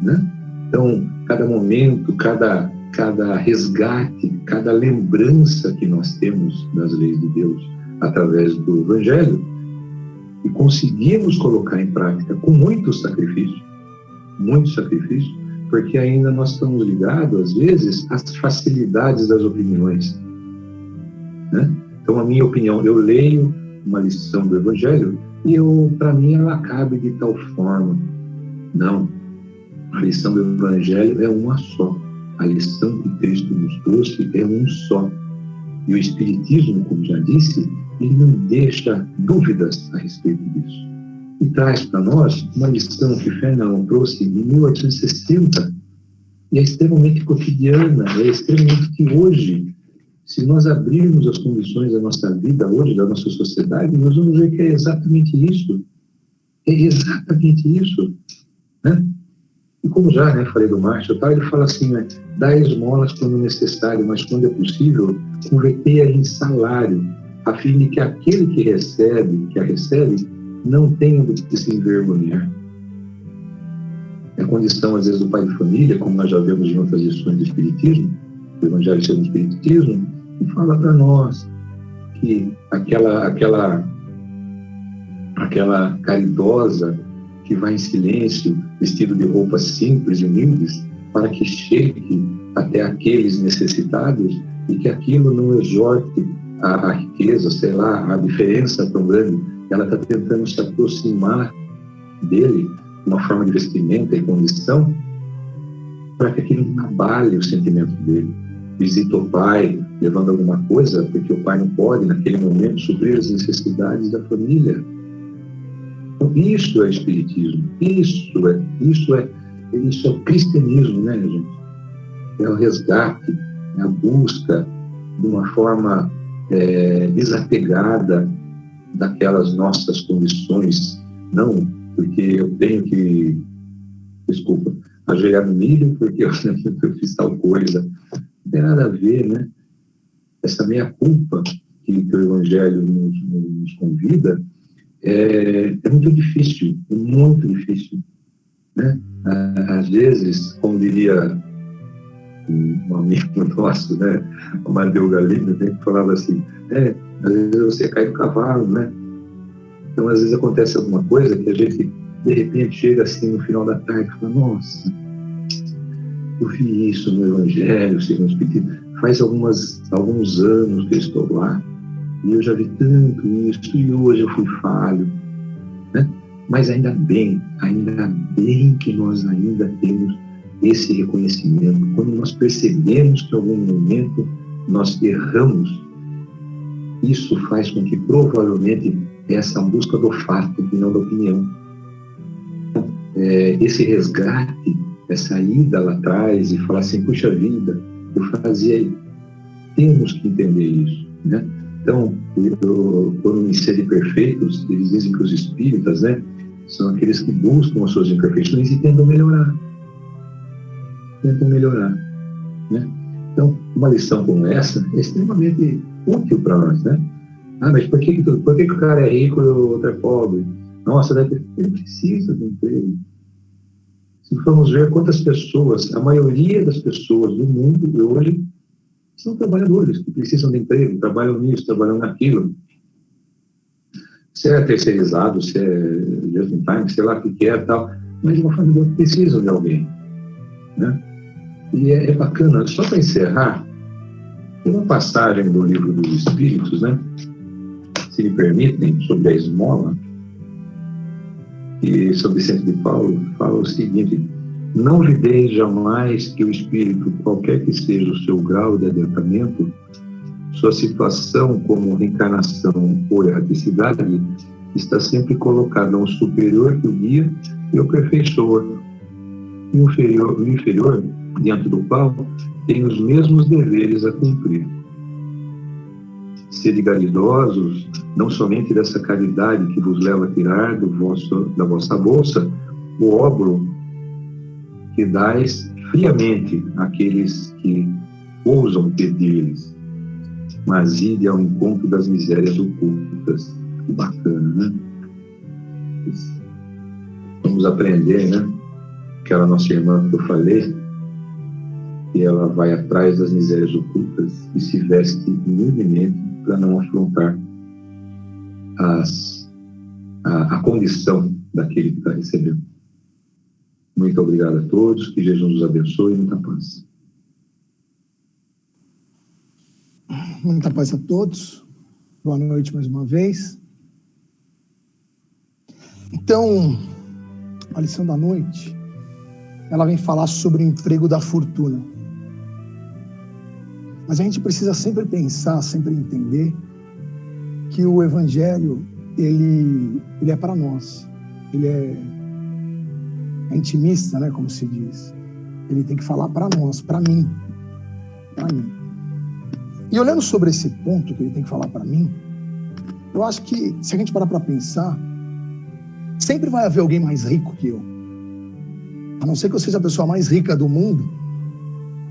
Né? Então, cada momento, cada resgate, cada lembrança que nós temos das leis de Deus através do Evangelho, e conseguimos colocar em prática com muito sacrifício, porque ainda nós estamos ligados, às vezes, às facilidades das opiniões. Né? Então, a minha opinião, eu leio uma lição do Evangelho e, para mim, ela cabe de tal forma. Não. A lição do Evangelho é uma só. A lição que Cristo nos trouxe é um só. E o Espiritismo, como já disse, ele não deixa dúvidas a respeito disso. E traz para nós uma lição que Fernão trouxe em 1860, e é extremamente cotidiana, é extremamente que hoje, se nós abrirmos as condições da nossa vida hoje, da nossa sociedade, nós vamos ver que é exatamente isso. É exatamente isso. Né? E como já falei do Marshall, ele fala assim, dá esmolas quando necessário, mas quando é possível, converter-a em salário, a fim de que aquele que a recebe, não tenha do que se envergonhar. É a condição, às vezes, do pai de família, como nós já vemos em outras lições do Espiritismo, do Evangelho segundo o Espiritismo, e fala para nós que aquela caridosa que vai em silêncio, vestido de roupas simples e humildes, para que chegue até aqueles necessitados e que aquilo não exorte a riqueza, sei lá, a diferença tão grande. Ela está tentando se aproximar dele, uma forma de vestimenta e condição, para que aquilo não abale o sentimento dele. Visita o pai, levando alguma coisa, porque o pai não pode, naquele momento, suprir as necessidades da família. Então, isso é Espiritismo. Isso é o cristianismo, né, gente? É o resgate, é a busca de uma forma desapegada daquelas nossas condições, não porque eu tenho que, ajoelhar no milho porque eu fiz tal coisa. Não tem nada a ver, né? Essa meia culpa que o Evangelho nos convida é muito difícil, né? Às vezes, como diria um amigo nosso, né, o Amadeu Galindo, que falava assim, às vezes você cai do cavalo, né? Então, às vezes acontece alguma coisa que a gente, de repente, chega assim no final da tarde e fala, nossa, eu vi isso no Evangelho, segundo o Espiritismo, faz alguns anos que eu estou lá, e eu já vi tanto isso, e hoje eu fui falho, né? Mas ainda bem que nós ainda temos esse reconhecimento. Quando nós percebemos que em algum momento nós erramos, isso faz com que provavelmente essa busca do fato e não da opinião. Esse resgate, essa ida lá atrás e falar assim, puxa vida, eu fazia. Temos que entender isso, né? Então, quando em Sede Perfeitos, eles dizem que os espíritas, né, são aqueles que buscam as suas imperfeições e tentam melhorar. Né? Então, uma lição como essa é extremamente útil para nós, né? Mas por que o cara é rico e o outro é pobre? Nossa, ele precisa de um emprego. Se formos ver quantas pessoas, a maioria das pessoas do mundo de hoje são trabalhadores que precisam de emprego, trabalham nisso, trabalham naquilo. Se é terceirizado, se é just in time, sei lá o que é tal, mas uma família precisa de alguém, né? E é bacana, só para encerrar, tem uma passagem do Livro dos Espíritos, né? Se me permitem, sobre a esmola, E São Vicente de Paulo fala o seguinte: não olvideis jamais que o espírito, qualquer que seja o seu grau de adiantamento, sua situação como reencarnação ou erraticidade, está sempre colocada a um superior que o guia e o aperfeiçoa. E o inferior, diante do qual tem os mesmos deveres a cumprir. Sede caridosos, não somente dessa caridade que vos leva a tirar da vossa bolsa o obro que dais friamente àqueles que ousam pedir-lhes, mas ide ao encontro das misérias ocultas. Que bacana, né? Vamos aprender, né? Aquela nossa irmã que eu falei, que ela vai atrás das misérias ocultas e se veste humildemente para não afrontar a condição daquele que está recebendo. Muito obrigado a todos, que Jesus nos abençoe e muita paz. Muita paz a todos. Boa noite mais uma vez. Então, a lição da noite, ela vem falar sobre o emprego da fortuna. Mas a gente precisa sempre pensar, sempre entender que o Evangelho, ele é para nós. Ele é intimista, né, como se diz. Ele tem que falar para nós, para mim. Para mim. E olhando sobre esse ponto que ele tem que falar para mim, eu acho que, se a gente parar para pensar, sempre vai haver alguém mais rico que eu. A não ser que eu seja a pessoa mais rica do mundo,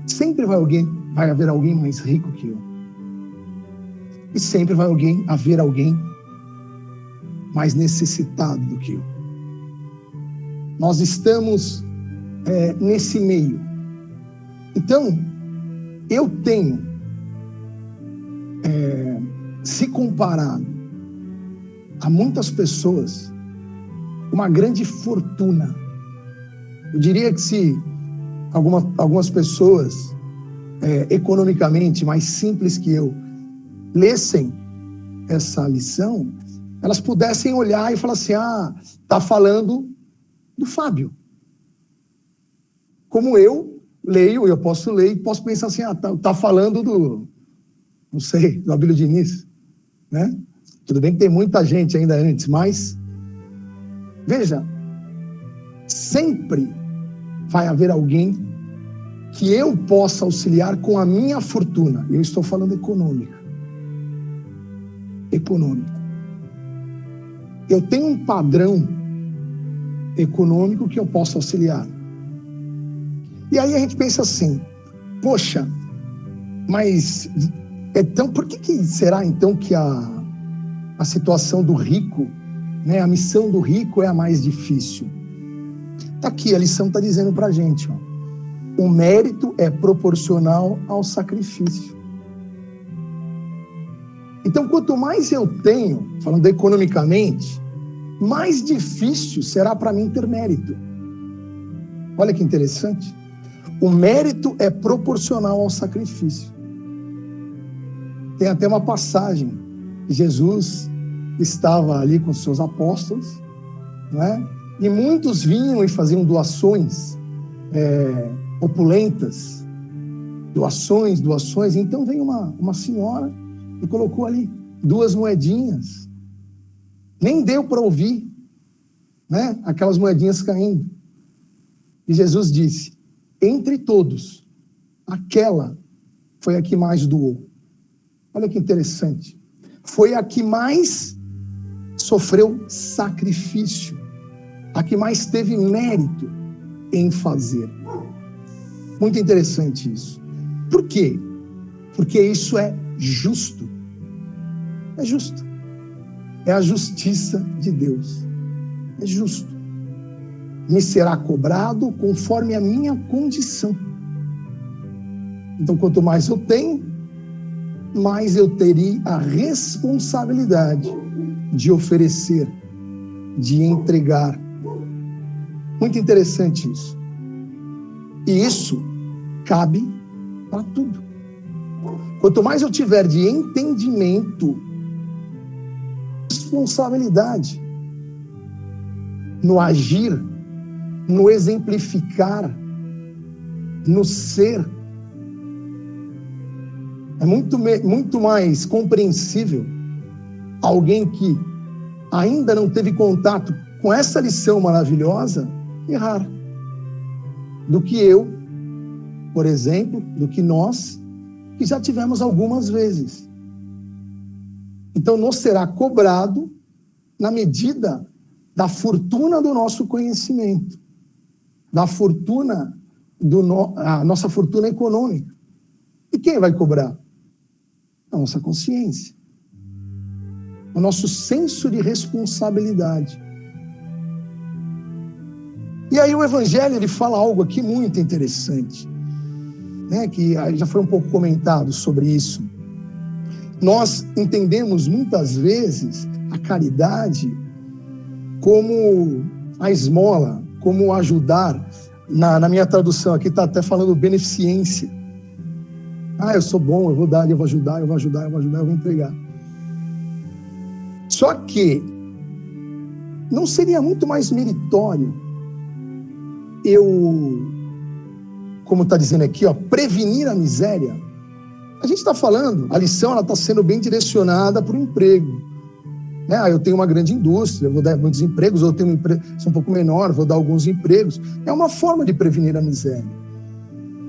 sempre vai haver alguém mais rico que eu. E sempre vai haver alguém mais necessitado do que eu. Nós estamos nesse meio. Então, eu tenho, se comparado a muitas pessoas, uma grande fortuna. Eu diria que se algumas pessoas economicamente mais simples que eu lessem essa lição, elas pudessem olhar e falar assim: tá falando do Fábio. Como eu leio, eu posso ler e posso pensar assim: tá falando do, não sei, do Abílio Diniz, né? Tudo bem que tem muita gente ainda antes, mas veja, sempre vai haver alguém que eu possa auxiliar com a minha fortuna. Eu estou falando econômica. Econômica. Eu tenho um padrão econômico que eu posso auxiliar. E aí a gente pensa assim: poxa, mas então por que será então que a situação do rico, né, a missão do rico é a mais difícil? Tá aqui, a lição está dizendo para a gente, ó. O mérito é proporcional ao sacrifício. Então, quanto mais eu tenho, falando economicamente, mais difícil será para mim ter mérito. Olha que interessante. O mérito é proporcional ao sacrifício. Tem até uma passagem. Jesus estava ali com os seus apóstolos, não é? E muitos vinham e faziam doações opulentas, doações. Então veio uma senhora e colocou ali 2 moedinhas. Nem deu para ouvir, né? Aquelas moedinhas caindo. E Jesus disse: entre todos, aquela foi a que mais doou. Olha que interessante. Foi a que mais sofreu sacrifício, a que mais teve mérito em fazer. Muito interessante isso. Por quê? Porque isso é justo. É justo. É a justiça de Deus. É justo. Me será cobrado conforme a minha condição. Então, quanto mais eu tenho, mais eu teria a responsabilidade de oferecer, de entregar. Muito interessante isso. E isso cabe para tudo. Quanto mais eu tiver de entendimento, responsabilidade, no agir, no exemplificar, no ser. É muito mais compreensível alguém que ainda não teve contato com essa lição maravilhosa errar, do que eu, por exemplo, do que nós, que já tivemos algumas vezes. Então, nos será cobrado na medida da fortuna do nosso conhecimento, da fortuna, a nossa fortuna econômica. E quem vai cobrar? A nossa consciência, o nosso senso de responsabilidade. E aí o Evangelho, ele fala algo aqui muito interessante, né, que já foi um pouco comentado sobre isso. Nós entendemos muitas vezes a caridade como a esmola, como ajudar. Na minha tradução aqui está até falando beneficência. Eu sou bom, eu vou dar, eu vou ajudar, eu vou entregar. Só que não seria muito mais meritório eu, como está dizendo aqui, prevenir a miséria? A gente está falando, a lição está sendo bem direcionada para o emprego. Eu tenho uma grande indústria, eu vou dar muitos empregos, ou eu tenho uma empresa um pouco menor, vou dar alguns empregos. É uma forma de prevenir a miséria.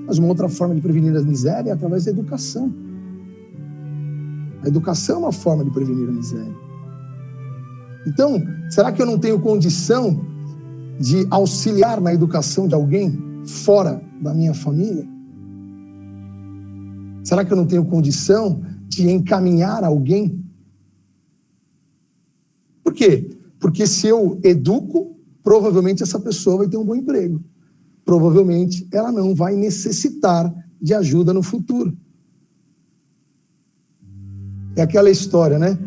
Mas uma outra forma de prevenir a miséria é através da educação. A educação é uma forma de prevenir a miséria. Então, será que eu não tenho condição de auxiliar na educação de alguém fora da minha família? Será que eu não tenho condição de encaminhar alguém? Por quê? Porque se eu educo, provavelmente essa pessoa vai ter um bom emprego. Provavelmente ela não vai necessitar de ajuda no futuro. É aquela história, né?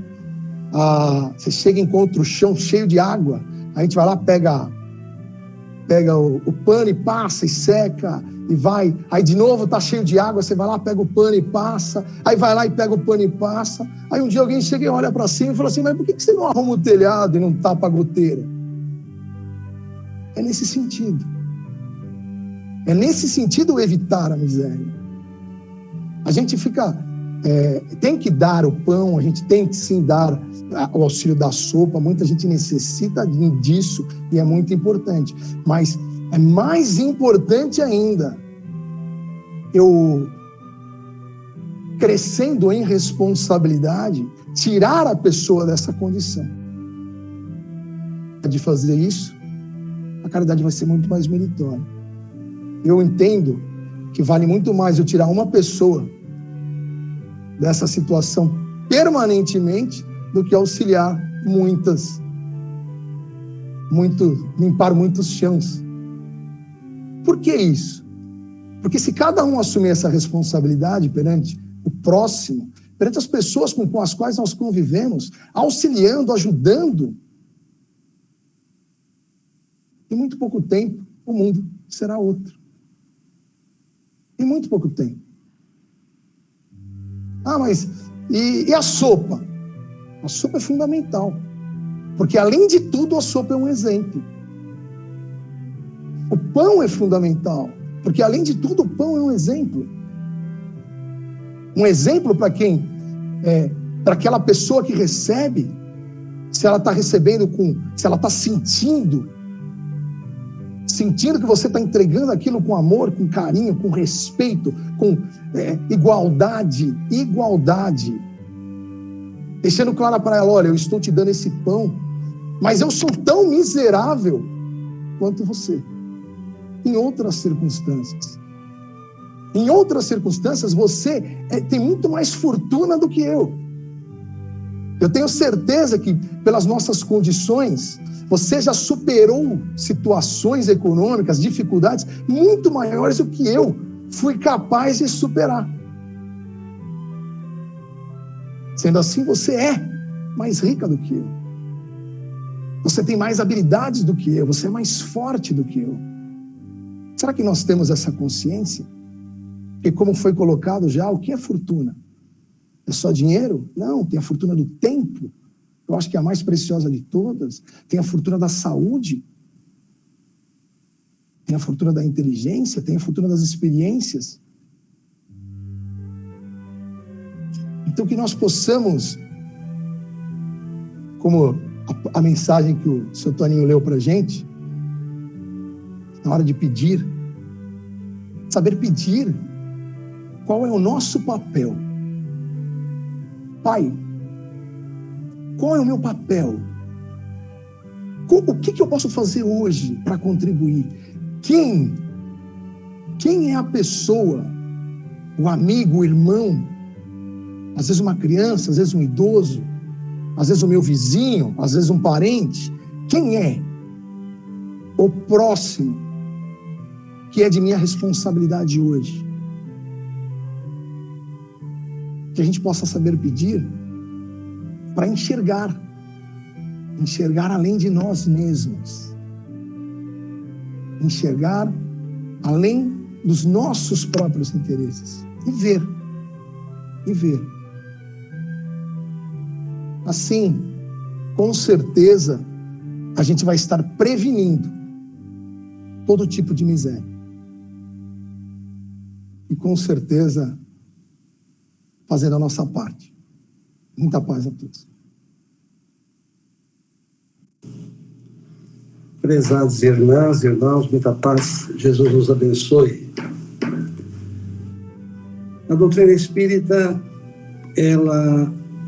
Você chega e encontra o chão cheio de água, a gente vai lá, pega o pano e passa e seca, e vai. Aí de novo tá cheio de água, você vai lá, pega o pano e passa, aí vai lá e pega o pano e passa. Aí um dia alguém chega e olha para cima e fala assim: mas por que você não arruma o telhado e não tapa a goteira? É nesse sentido. É nesse sentido evitar a miséria. A gente tem que dar o pão, a gente tem que sim dar o auxílio da sopa, muita gente necessita disso e é muito importante. Mas é mais importante ainda eu, crescendo em responsabilidade, tirar a pessoa dessa condição. De fazer isso, a caridade vai ser muito mais meritória. Eu entendo que vale muito mais eu tirar uma pessoa dessa situação permanentemente do que auxiliar limpar muitos chãos. Por que isso? Porque se cada um assumir essa responsabilidade perante o próximo, perante as pessoas com as quais nós convivemos, auxiliando, ajudando, em muito pouco tempo o mundo será outro. Em muito pouco tempo. Mas e a sopa? A sopa é fundamental. Porque, além de tudo, a sopa é um exemplo. O pão é fundamental. Porque, além de tudo, o pão é um exemplo. Um exemplo para quem? Para aquela pessoa que recebe, se ela está recebendo se ela está sentindo que você está entregando aquilo com amor, com carinho, com respeito, com igualdade, deixando claro para ela: olha, eu estou te dando esse pão, mas eu sou tão miserável quanto você. Em outras circunstâncias, você tem muito mais fortuna do que eu. Eu tenho certeza que, pelas nossas condições, você já superou situações econômicas, dificuldades muito maiores do que eu fui capaz de superar. Sendo assim, você é mais rica do que eu. Você tem mais habilidades do que eu. Você é mais forte do que eu. Será que nós temos essa consciência? Porque, como foi colocado já, o que é fortuna? É só dinheiro? Não, tem a fortuna do tempo. Eu acho que é a mais preciosa de todas. Tem a fortuna da saúde. tem a fortuna da inteligência, tem a fortuna das experiências. Então, que nós possamos, como a mensagem que o seu Toninho leu para a gente, na hora de pedir, saber pedir qual é o nosso papel. Pai, qual é o meu papel? O que eu posso fazer hoje para contribuir? Quem é a pessoa, o amigo, o irmão, às vezes uma criança, às vezes um idoso, às vezes o meu vizinho, às vezes um parente? Quem é o próximo que é de minha responsabilidade hoje? Que a gente possa saber pedir para enxergar além de nós mesmos, enxergar além dos nossos próprios interesses e ver. Assim, com certeza, a gente vai estar prevenindo todo tipo de miséria. E com certeza, fazendo a nossa parte. Muita paz a todos. Prezados irmãs e irmãos, muita paz, Jesus nos abençoe. A doutrina espírita,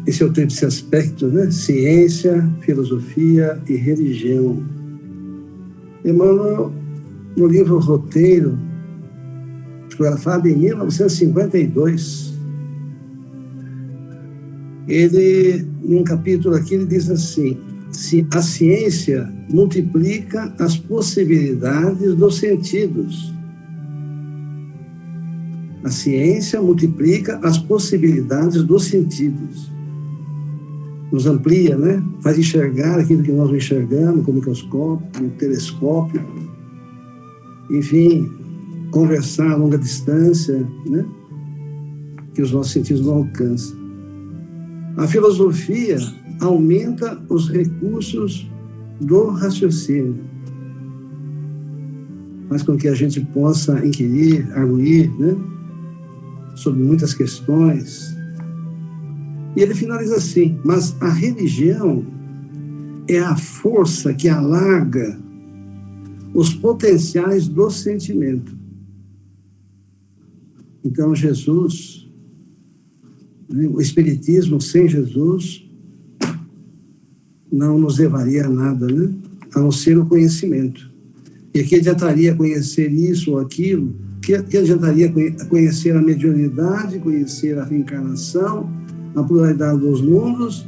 esse é o tríplice aspecto, né? Ciência, filosofia e religião. Emmanuel, no livro Roteiro, ela fala em 1952, ele, num capítulo aqui, ele diz assim: a ciência multiplica as possibilidades dos sentidos. A ciência multiplica as possibilidades dos sentidos. Nos amplia, né? Faz enxergar aquilo que nós não enxergamos, com o microscópio, com o telescópio. Enfim, conversar a longa distância, né? Que os nossos sentidos não alcançam. A filosofia aumenta os recursos do raciocínio. Faz com que a gente possa inquirir, arguir, né? Sobre muitas questões. E ele finaliza assim: mas a religião é a força que alarga os potenciais do sentimento. Então, Jesus, né, o Espiritismo sem Jesus não nos levaria a nada, né? A não ser o conhecimento. E que adiantaria conhecer isso ou aquilo? Que adiantaria conhecer a mediunidade, conhecer a reencarnação, a pluralidade dos mundos,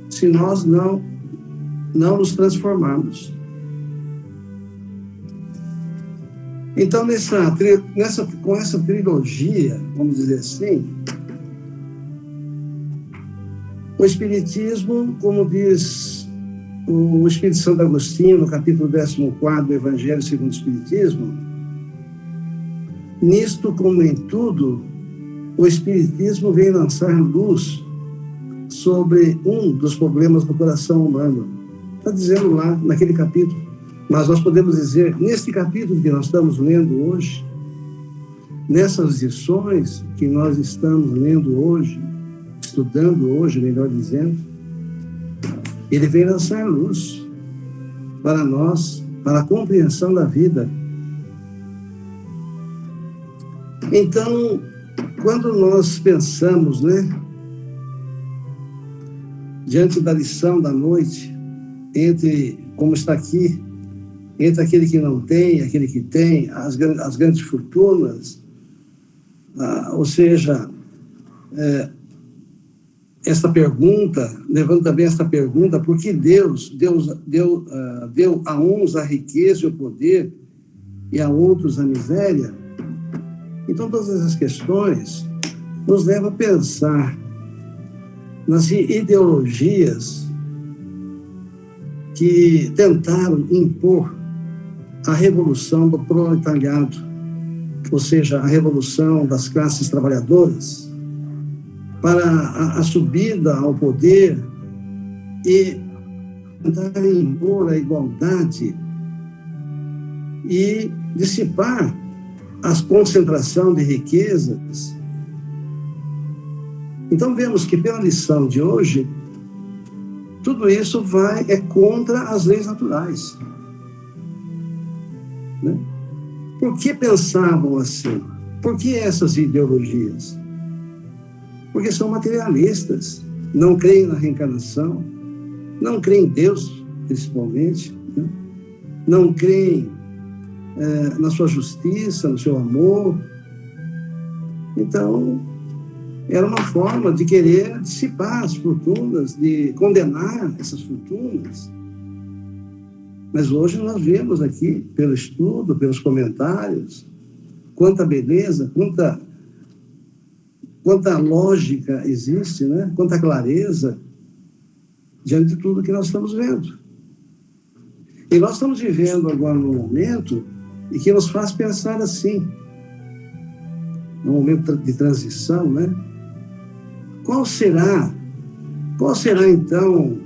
se nós não nos transformarmos? Então, com essa trilogia, vamos dizer assim, o Espiritismo, como diz o Espírito Santo Agostinho, no capítulo 14 do Evangelho segundo o Espiritismo, nisto, como em tudo, o Espiritismo vem lançar luz sobre um dos problemas do coração humano. Está dizendo lá, naquele capítulo. Mas nós podemos dizer, neste capítulo que nós estamos lendo hoje, nessas lições que nós estamos lendo hoje, estudando hoje, melhor dizendo, ele vem lançar luz para nós, para a compreensão da vida. Então, quando nós pensamos, né, diante da lição da noite, entre, como está aqui, entre aquele que não tem, aquele que tem, as grandes fortunas, ou seja, esta pergunta, levando também esta pergunta, por que Deus deu a uns a riqueza e o poder e a outros a miséria? Então, todas essas questões nos levam a pensar nas ideologias que tentaram impor a revolução do proletariado, ou seja, a revolução das classes trabalhadoras, para a subida ao poder e tentar impor a igualdade e dissipar a concentração de riquezas. Então vemos que pela lição de hoje, tudo isso é contra as leis naturais. Né? Por que pensavam assim? Por que essas ideologias? Porque são materialistas, não creem na reencarnação, não creem em Deus, principalmente, né? Não creem na sua justiça, no seu amor. Então, era uma forma de querer dissipar as fortunas, de condenar essas fortunas. Mas hoje nós vemos aqui, pelo estudo, pelos comentários, quanta beleza, quanta lógica existe, né? Quanta clareza diante de tudo que nós estamos vendo. E nós estamos vivendo agora num momento em que nos faz pensar assim, num momento de transição, né? Qual será então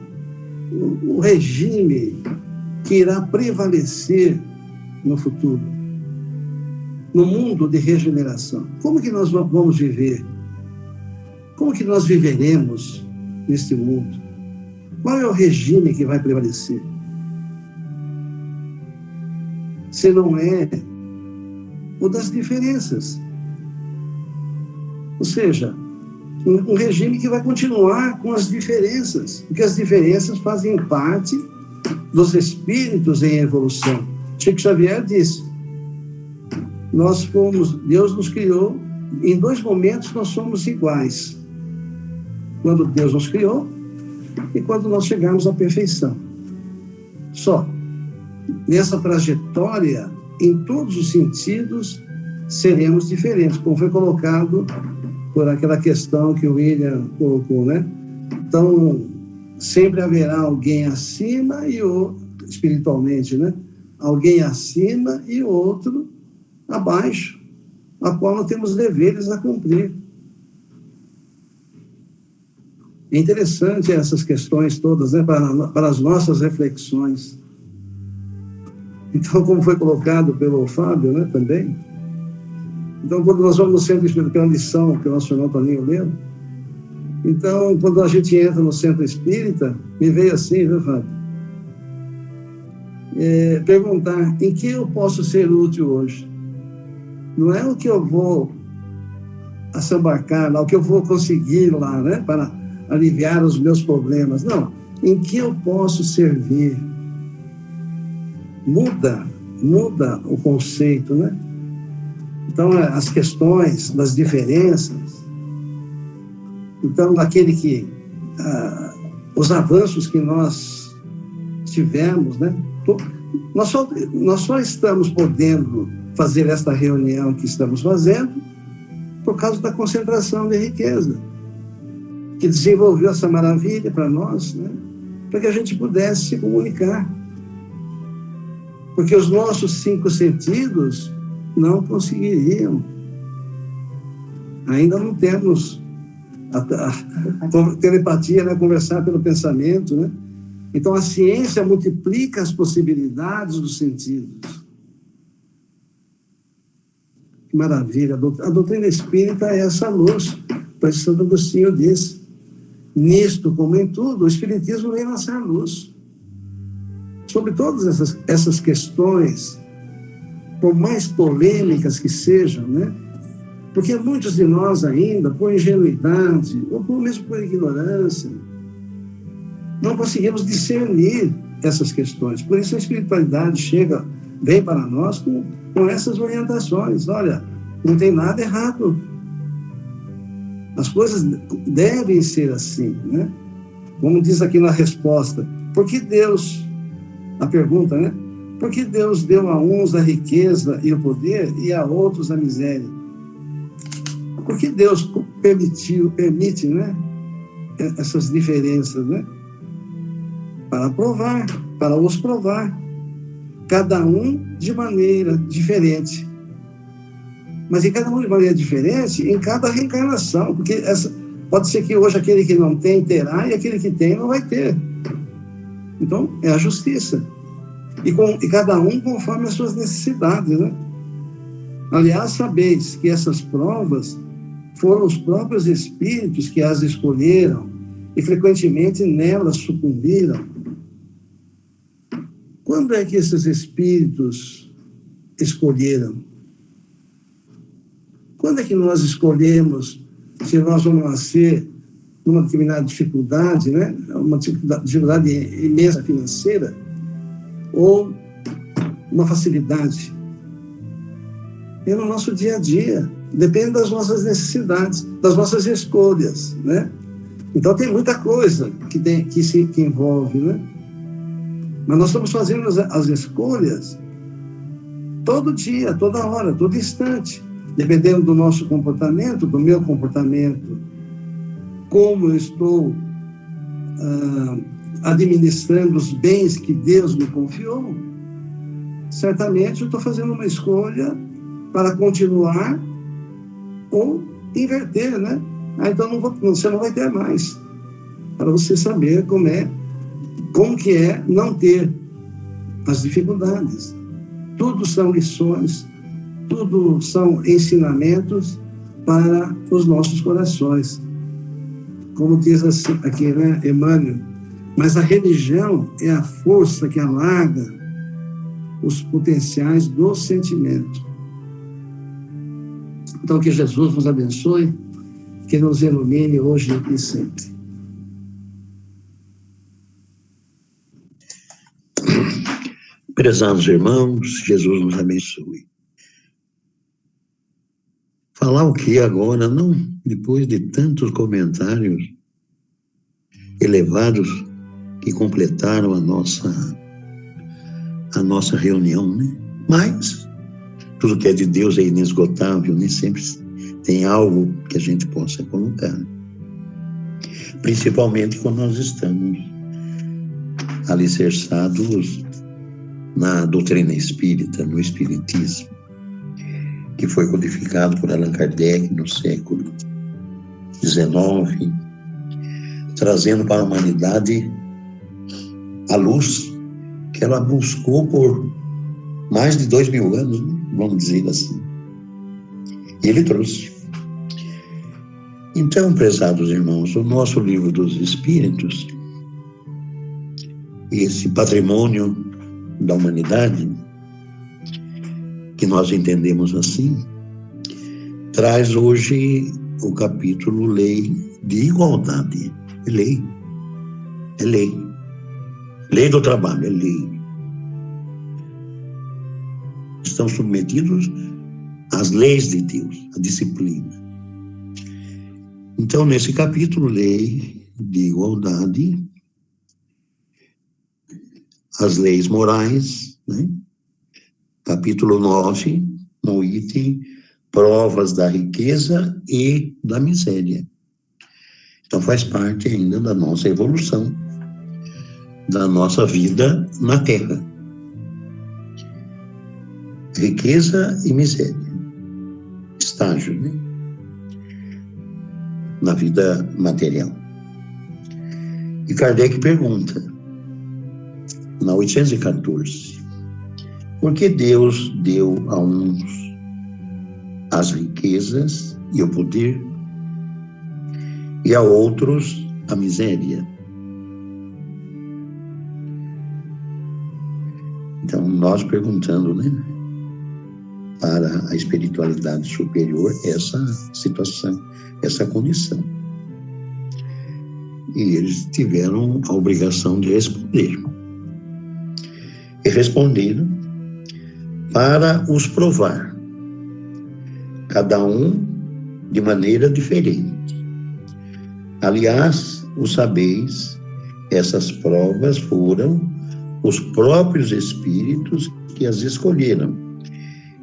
o regime que irá prevalecer no futuro? No mundo de regeneração. Como que nós vamos viver? Como que nós viveremos neste mundo? Qual é o regime que vai prevalecer? Se não é o das diferenças. Ou seja, um regime que vai continuar com as diferenças, porque as diferenças fazem parte dos espíritos em evolução. Chico Xavier disse, Deus nos criou, em 2 momentos nós somos iguais. Quando Deus nos criou e quando nós chegarmos à perfeição. Só. Nessa trajetória, em todos os sentidos, seremos diferentes, como foi colocado por aquela questão que o William colocou, né? Então, sempre haverá alguém acima e espiritualmente, né? Alguém acima e outro abaixo, a qual nós temos deveres a cumprir. É interessante essas questões todas, né? Para as nossas reflexões. Então, como foi colocado pelo Fábio, né, também. Então, quando nós vamos no centro espírita, pela lição que o nosso irmão Toninho leu, então, quando a gente entra no centro espírita, me veio assim, viu, Fábio? Perguntar, em que eu posso ser útil hoje? Não é o que eu vou assambarcar lá, o que eu vou conseguir lá, né, para aliviar os meus problemas. Não, em que eu posso servir? Muda o conceito, né? Então, as questões das diferenças, então, os avanços que nós tivemos, né? Nós só estamos podendo fazer esta reunião que estamos fazendo por causa da concentração de riqueza, que desenvolveu essa maravilha para nós, né? Para que a gente pudesse se comunicar. Porque os nossos 5 sentidos não conseguiriam. Ainda não temos a telepatia, né? Conversar pelo pensamento, né? Então, a ciência multiplica as possibilidades dos sentidos. Que maravilha! A doutrina espírita é essa luz. Pois Santo Agostinho disse, nisto, como em tudo, o espiritismo vem lançar luz. Sobre todas essas questões, por mais polêmicas que sejam, né? Porque muitos de nós ainda, por ingenuidade, ou mesmo por ignorância, não conseguimos discernir essas questões. Por isso a espiritualidade vem para nós com essas orientações. Olha, não tem nada errado. As coisas devem ser assim, né? Como diz aqui na resposta, por que Deus... A pergunta, né? Por que Deus deu a uns a riqueza e o poder e a outros a miséria? Por que Deus permite, né? Essas diferenças, né? Para os provar. Cada um de maneira diferente. Mas em cada um de maneira diferente, em cada reencarnação. Porque pode ser que hoje aquele que não tem terá e aquele que tem não vai ter. Então, é a justiça. e cada um conforme as suas necessidades, né? Aliás, sabeis que essas provas foram os próprios espíritos que as escolheram e frequentemente nelas sucumbiram. Quando é que esses espíritos escolheram? Quando é que nós escolhemos se nós vamos nascer numa determinada dificuldade, né? Uma dificuldade imensa financeira, ou uma facilidade? É no nosso dia a dia, depende das nossas necessidades, das nossas escolhas, né? Então tem muita coisa que envolve, né? Mas nós estamos fazendo as escolhas todo dia, toda hora, todo instante, dependendo do nosso comportamento, do meu comportamento, como eu estou administrando os bens que Deus me confiou. Certamente eu estou fazendo uma escolha para continuar ou inverter, né? Então você não vai ter mais, para você saber como que é não ter as dificuldades. Tudo são lições, tudo são ensinamentos para os nossos corações. Como diz aqui, né, Emmanuel, mas a religião é a força que alarga os potenciais do sentimento. Então, que Jesus nos abençoe, que nos ilumine hoje e sempre. Prezados irmãos, Jesus nos abençoe. Falar o que agora, não depois de tantos comentários elevados que completaram a nossa reunião, né? Mas tudo que é de Deus é inesgotável, nem sempre tem algo que a gente possa colocar. Principalmente quando nós estamos alicerçados na doutrina espírita, no espiritismo, que foi codificado por Allan Kardec no século XIX, trazendo para a humanidade a luz que ela buscou por mais de 2000 anos, né? Vamos dizer assim. E ele trouxe. Então, prezados irmãos, o nosso livro dos Espíritos, esse patrimônio da humanidade, que nós entendemos assim, traz hoje o capítulo Lei de Igualdade. É lei. É lei. Lei do trabalho, é lei. Estão submetidos às leis de Deus, à disciplina. Então, nesse capítulo, Lei de Igualdade, as leis morais, né? Capítulo 9, no item Provas da Riqueza e da Miséria. Então, faz parte ainda da nossa evolução, da nossa vida na Terra. Riqueza e miséria. Estágio, né? Na vida material. E Kardec pergunta, na 814, por que Deus deu a uns as riquezas e o poder e a outros a miséria? Então, nós perguntando, né, para a espiritualidade superior essa situação, essa condição. E eles tiveram a obrigação de responder. E responderam para os provar, cada um de maneira diferente. Aliás, o sabeis, essas provas foram os próprios espíritos que as escolheram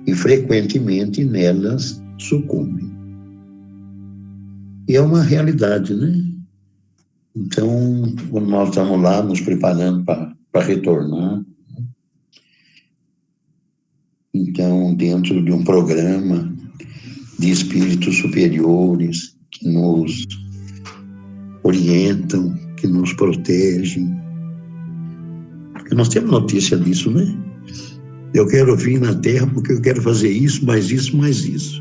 e frequentemente nelas sucumbem. E é uma realidade, né? Então, quando nós estamos lá nos preparando para retornar, então, dentro de um programa de espíritos superiores que nos orientam, que nos protegem, Porque nós temos notícia disso, né? Eu quero vir na Terra porque eu quero fazer isso, mais isso, mais isso.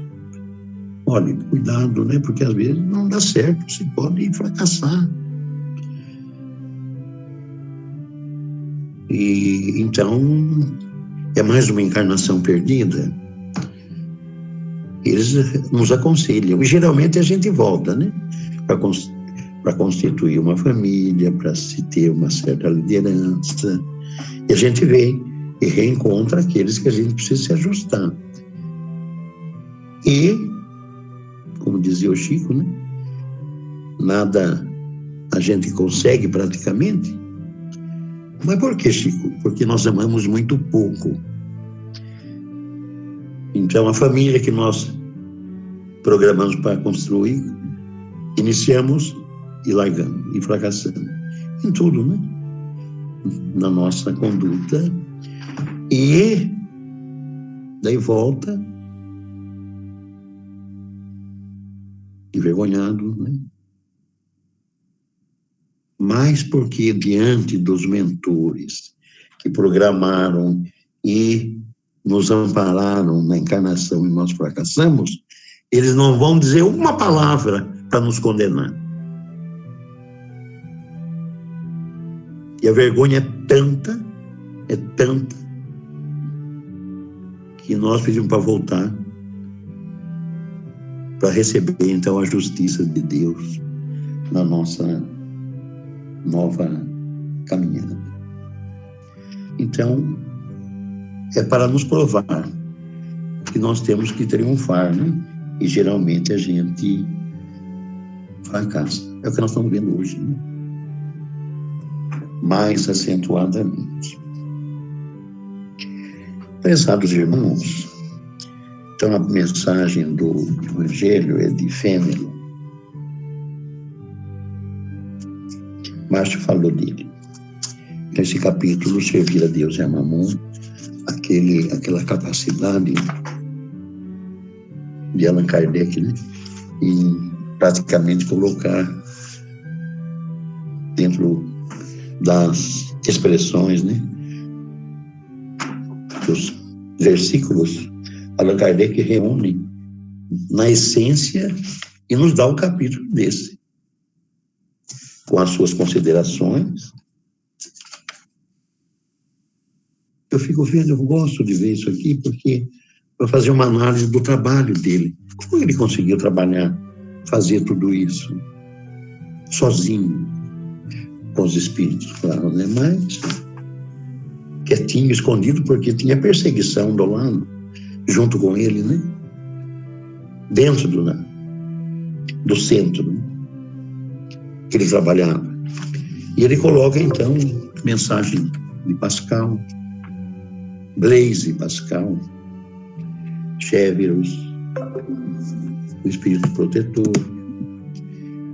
Olha, cuidado, né? Porque às vezes não dá certo, você pode fracassar. E então, é mais uma encarnação perdida. Eles nos aconselham. E geralmente a gente volta, né? Para constituir uma família, para se ter uma certa liderança. E a gente vem e reencontra aqueles que a gente precisa se ajustar. E, como dizia o Chico, né? Nada a gente consegue praticamente. Mas por que, Chico? Porque nós amamos muito pouco. Então, a família que nós programamos para construir, iniciamos e largamos, e fracassamos. Em tudo, né? Na nossa conduta. E daí volta envergonhado, né? Mas porque diante dos mentores que programaram e nos ampararam na encarnação e nós fracassamos, eles não vão dizer uma palavra para nos condenar. E a vergonha é tanta, que nós pedimos para voltar, para receber, então, a justiça de Deus na nossa nova caminhada. Então, é para nos provar que nós temos que triunfar, né? E geralmente a gente fracassa. É o que nós estamos vendo hoje, né? Mais acentuadamente. Prezados irmãos, então a mensagem do Evangelho é de Fênelon. Márcio falou dele. Nesse capítulo, servir a Deus e a Mamon, aquela capacidade de Allan Kardec, né? Em praticamente colocar dentro das expressões, né? Dos versículos, Allan Kardec reúne na essência e nos dá um capítulo desse, com as suas considerações. Eu fico vendo, eu gosto de ver isso aqui, porque para fazer uma análise do trabalho dele. Como ele conseguiu trabalhar, fazer tudo isso sozinho, com os espíritos, claro, né? Mas quietinho, escondido, porque tinha perseguição do lado, junto com ele, né? Dentro do centro, né? Que ele trabalhava. E ele coloca, então, mensagem de Pascal, Blaise Pascal, Chéveros, o Espírito Protetor,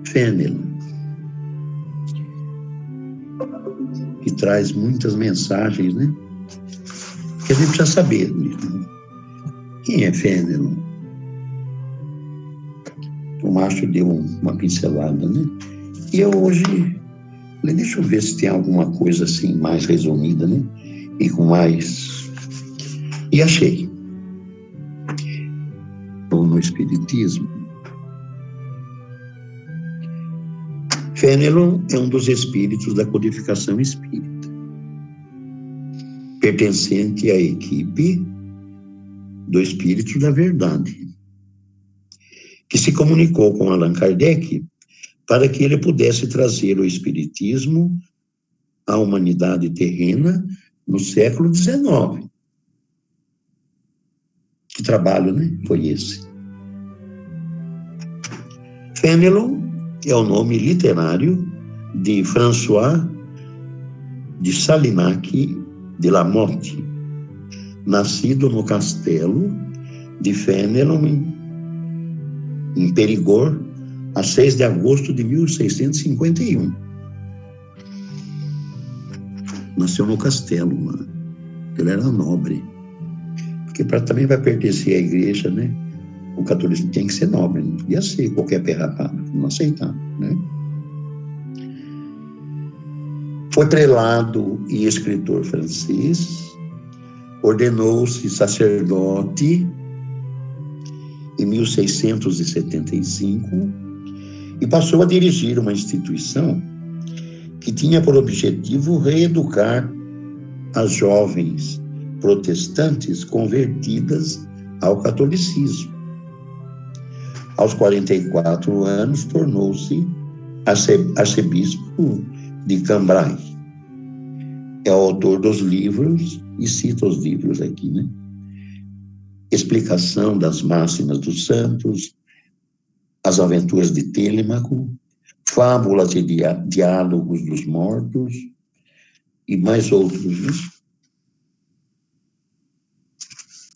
Fênelon, que traz muitas mensagens, né? Que a gente precisa saber. Né? Quem é Fênelon? O Márcio deu uma pincelada, né? E eu hoje, deixa eu ver se tem alguma coisa assim mais resumida, né? E com mais... E achei. No Espiritismo. Fênelon é um dos espíritos da codificação espírita, pertencente à equipe do Espírito da Verdade, que se comunicou com Allan Kardec para que ele pudesse trazer o espiritismo à humanidade terrena no século XIX. Que trabalho, né? Foi esse. Fênelon é o nome literário de François de Salinac de La Motte, nascido no castelo de Fênelon, em Périgord, a 6 de agosto de 1651. Nasceu no castelo, lá. Ele era nobre. Porque também vai pertencer à igreja, né? O catolicismo tem que ser nobre, não podia ser qualquer perrapado, não aceitava, né? Foi prelado e escritor francês, ordenou-se sacerdote em 1675 e passou a dirigir uma instituição que tinha por objetivo reeducar as jovens protestantes convertidas ao catolicismo. Aos 44 anos, tornou-se arcebispo de Cambrai. É o autor dos livros, e cita os livros aqui, né? Explicação das máximas dos santos, As Aventuras de Telêmaco, Fábulas e Diálogos dos Mortos, e mais outros, né?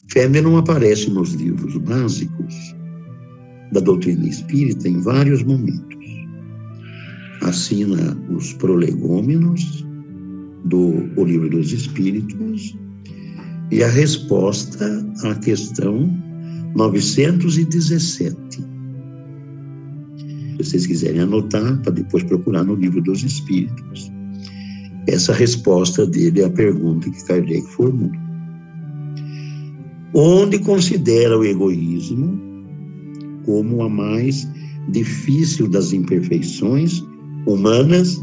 Febner não aparece nos livros básicos da doutrina espírita em vários momentos. Assina os prolegômenos do O Livro dos Espíritos e a resposta à questão 917. Se vocês quiserem anotar, para depois procurar no Livro dos Espíritos. Essa resposta dele é a pergunta que Kardec formulou. Onde considera o egoísmo como a mais difícil das imperfeições humanas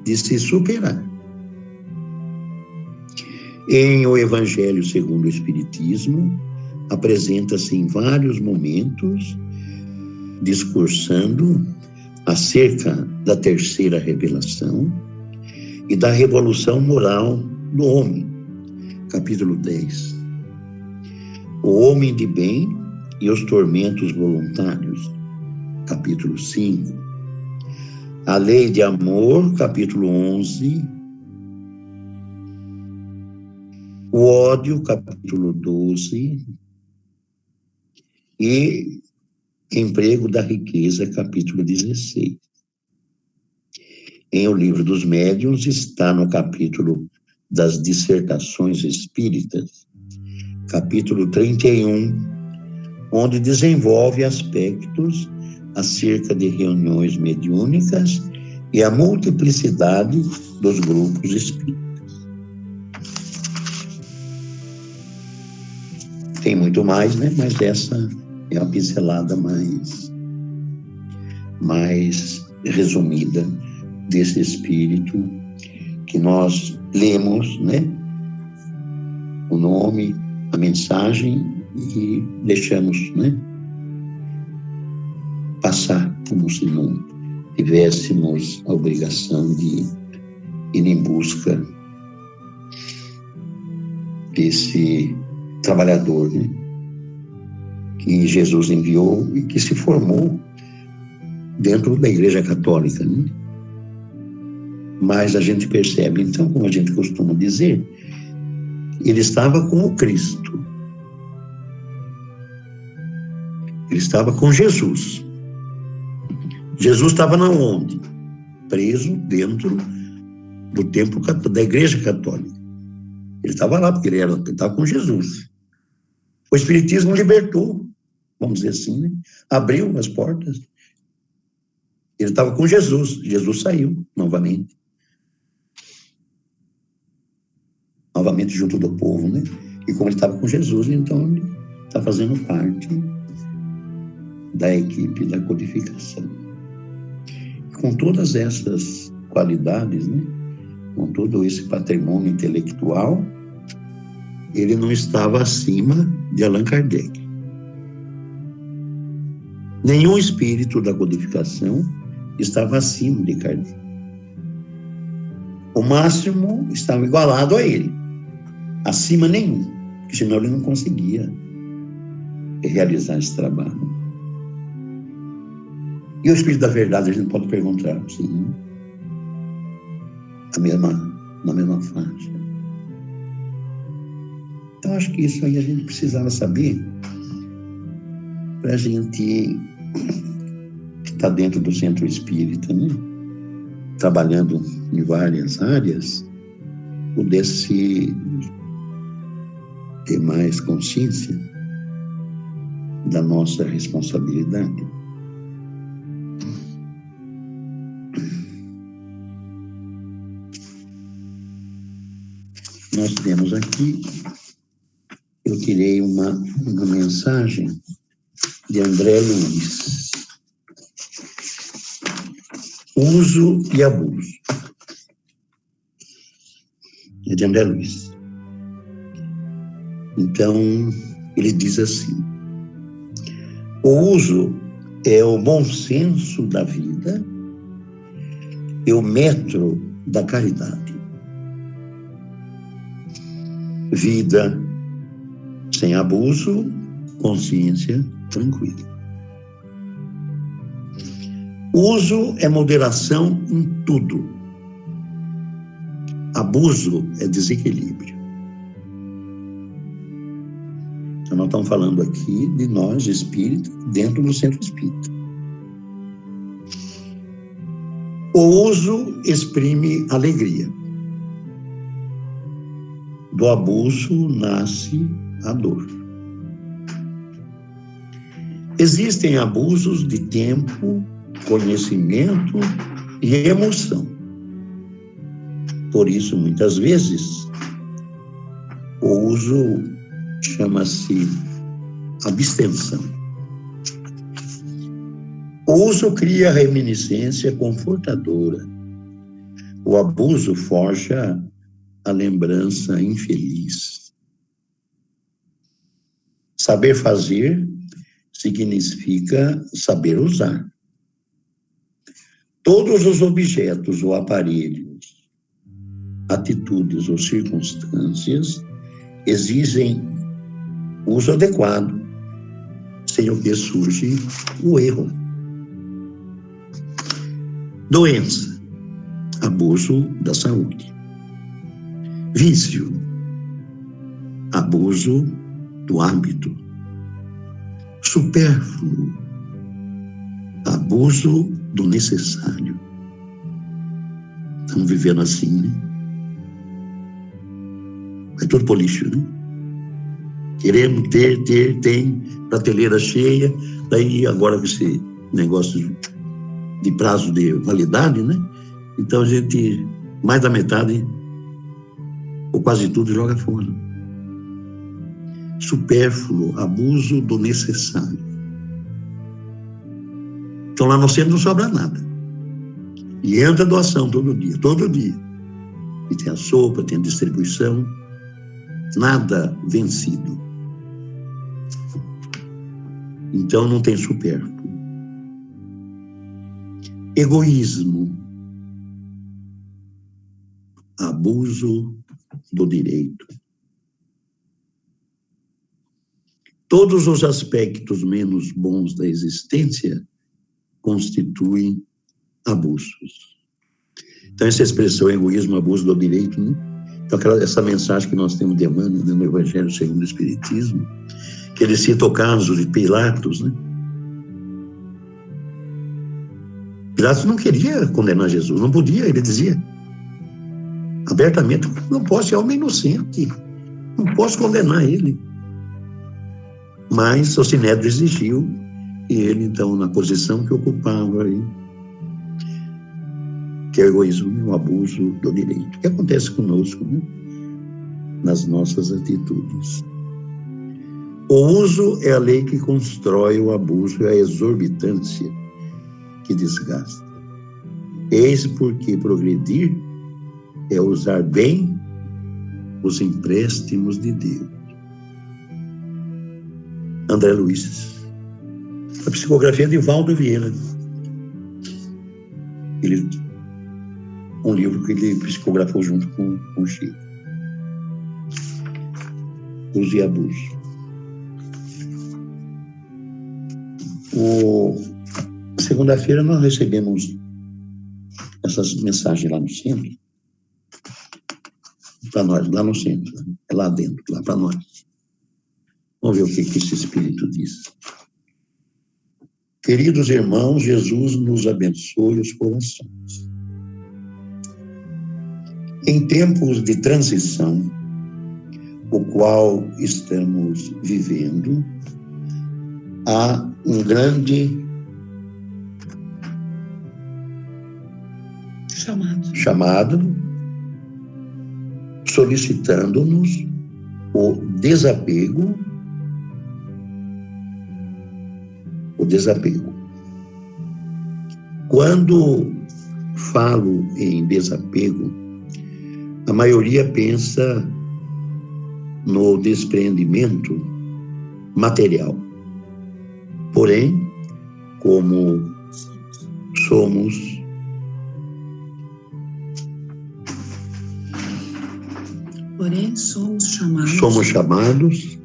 de se superar. Em O Evangelho segundo o Espiritismo, apresenta-se em vários momentos, discursando acerca da terceira revelação e da revolução moral do homem. Capítulo 10. O homem de bem e os tormentos voluntários. Capítulo 5. A lei de amor. Capítulo 11. O ódio. Capítulo 12. E emprego da riqueza. Capítulo 16. Em O Livro dos Médiuns está no capítulo das dissertações espíritas, capítulo 31, onde desenvolve aspectos acerca de reuniões mediúnicas e a multiplicidade dos grupos espíritas. Tem muito mais, né? Mas essa é a pincelada mais resumida desse espírito que nós lemos, né? O nome, a mensagem e deixamos, né? Passar como se não tivéssemos a obrigação de ir em busca desse trabalhador, né? Que Jesus enviou e que se formou dentro da Igreja Católica, né? Mas a gente percebe, então, como a gente costuma dizer, ele estava com o Cristo. Ele estava com Jesus. Jesus estava na onde? Preso dentro do templo da Igreja Católica. Ele estava lá porque ele estava com Jesus. O Espiritismo libertou, vamos dizer assim, né? Abriu as portas. Ele estava com Jesus. Jesus saiu novamente junto do povo, né? E como ele estava com Jesus, então ele está fazendo parte da equipe da codificação. Com todas essas qualidades, né? Com todo esse patrimônio intelectual, ele não estava acima de Allan Kardec. Nenhum espírito da codificação estava acima de Kardec. O máximo estava igualado a ele. Acima nenhum, porque senão ele não conseguia realizar esse trabalho. E o Espírito da Verdade, a gente pode perguntar, sim, na mesma faixa. Então, acho que isso aí a gente precisava saber para a gente que está dentro do centro espírita, né? Trabalhando em várias áreas, pudesse ter mais consciência da nossa responsabilidade. nós temos aqui, eu tirei uma mensagem de André Luiz. Uso e abuso. É de André Luiz. Então, ele diz assim: o uso é o bom senso da vida e o metro da caridade. Vida sem abuso, consciência tranquila. Uso é moderação em tudo. Abuso é desequilíbrio. Então, nós estamos falando aqui de nós, espíritas, dentro do centro espírita. O uso exprime alegria. Do abuso nasce a dor. Existem abusos de tempo, conhecimento e emoção. Por isso, muitas vezes, o uso chama-se abstenção. O uso cria reminiscência confortadora. O abuso forja a lembrança infeliz. Saber fazer significa saber usar. Todos os objetos ou aparelhos, atitudes ou circunstâncias exigem uso adequado, sem o que surge o erro. Doença, abuso da saúde. Vício, abuso do hábito. Supérfluo, abuso do necessário. Estamos vivendo assim, né? Vai tudo pro lixo, né? Queremos tem, prateleira cheia, daí agora com esse negócio de prazo de validade, né? Então a gente, mais da metade, ou quase tudo, joga fora. Supérfluo, abuso do necessário. Então lá no centro não sobra nada. E entra doação todo dia. E tem a sopa, tem a distribuição. Nada vencido. Então não tem supérfluo. Egoísmo. Abuso do direito. Todos os aspectos menos bons da existência constituem abusos. Então, essa expressão egoísmo, abuso do direito, né? Então, essa mensagem que nós temos de Emmanuel no Evangelho segundo o Espiritismo, que ele cita o caso de Pilatos, né? Pilatos não queria condenar Jesus, não podia, ele dizia abertamente: não posso, é homem inocente, não posso condenar ele. Mas o Sinédrio exigiu, e ele, então, na posição que ocupava aí, que é o egoísmo e o abuso do direito. O que acontece conosco, né? Nas nossas atitudes. O uso é a lei que constrói, o abuso é a exorbitância que desgasta. Eis porque progredir é usar bem os empréstimos de Deus. André Luiz. A psicografia de Valdo Vieira. Um livro que ele psicografou junto com o Chico. Uso e abuso. Segunda-feira nós recebemos essas mensagens lá no centro. Para nós, lá no centro. É lá dentro, lá para nós. Vamos ver o que esse Espírito diz. Queridos irmãos, Jesus nos abençoe os corações. Em tempos de transição, o qual estamos vivendo, há um grande chamado solicitando-nos o desapego. Quando falo em desapego, a maioria pensa no desprendimento material. Porém, como somos chamados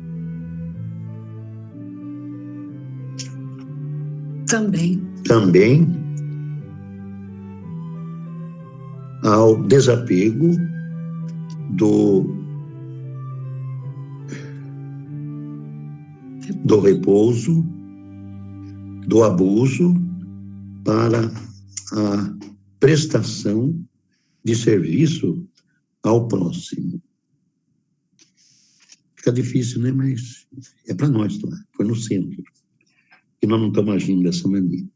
também ao desapego do repouso, do abuso, para a prestação de serviço ao próximo. Fica difícil, né? Mas é para nós lá, foi no centro. E nós não estamos agindo dessa maneira.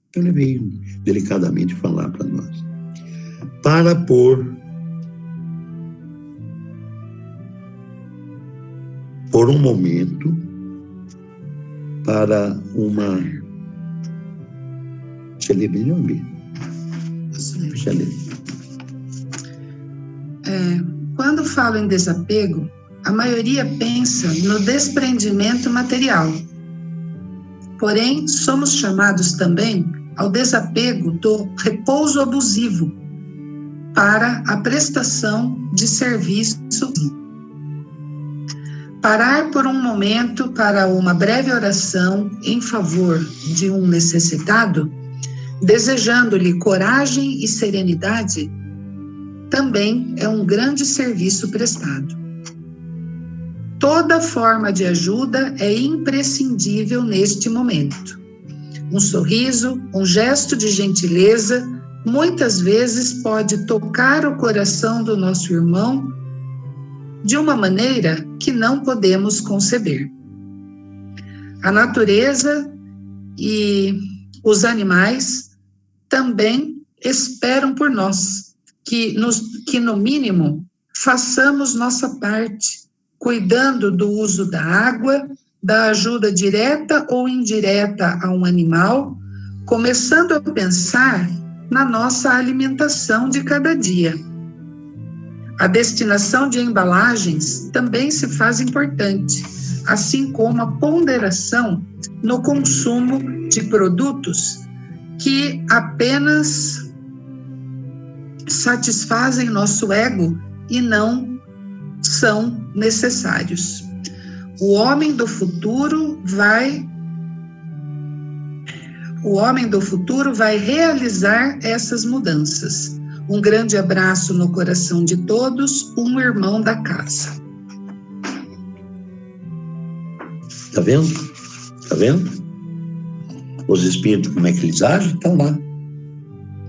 Então ele veio delicadamente falar para nós. Para por um momento, para uma... Você lê melhor mesmo? Deixa eu ler. Quando falo em desapego, a maioria pensa no desprendimento material. Porém, somos chamados também ao desapego do repouso abusivo para a prestação de serviço. Parar por um momento para uma breve oração em favor de um necessitado, desejando-lhe coragem e serenidade, também é um grande serviço prestado. Toda forma de ajuda é imprescindível neste momento. Um sorriso, um gesto de gentileza, muitas vezes pode tocar o coração do nosso irmão de uma maneira que não podemos conceber. A natureza e os animais também esperam por nós, que no mínimo façamos nossa parte, cuidando do uso da água, da ajuda direta ou indireta a um animal, começando a pensar na nossa alimentação de cada dia. A destinação de embalagens também se faz importante, assim como a ponderação no consumo de produtos que apenas satisfazem nosso ego e não são necessários. O homem do futuro vai realizar essas mudanças. Um grande abraço no coração de todos, um irmão da casa. Tá vendo? Tá vendo? Os espíritos, como é que eles agem? Estão lá.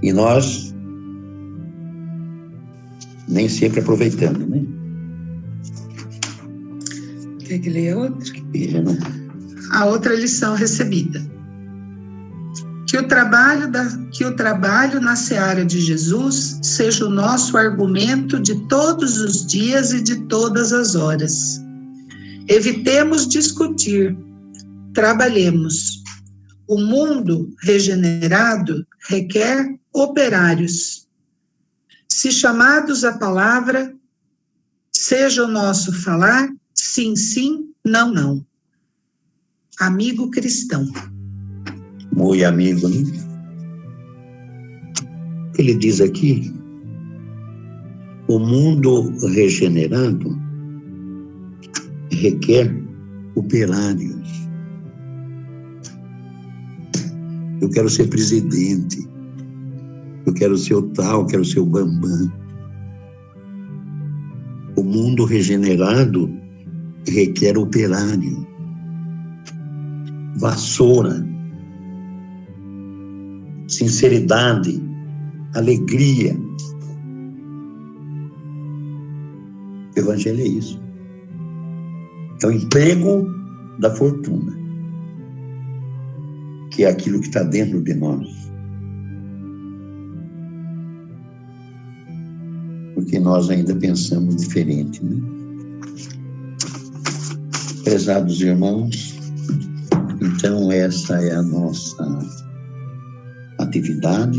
E nós nem sempre aproveitando, né? Quer que leia outra? A outra lição recebida. Que o trabalho na seara de Jesus seja o nosso argumento de todos os dias e de todas as horas. Evitemos discutir, trabalhemos. O mundo regenerado requer operários. Se chamados à palavra, seja o nosso falar, sim, sim, não, não. Amigo cristão. Muito amigo, né? Ele diz aqui, o mundo regenerado requer operários. Eu quero ser presidente, eu quero ser o tal, eu quero ser o bambam. O mundo regenerado requer operário, vassoura, sinceridade, alegria. O Evangelho é isso. É o emprego da fortuna, que é aquilo que está dentro de nós. porque nós ainda pensamos diferente, né? Prezados irmãos, então essa é a nossa atividade,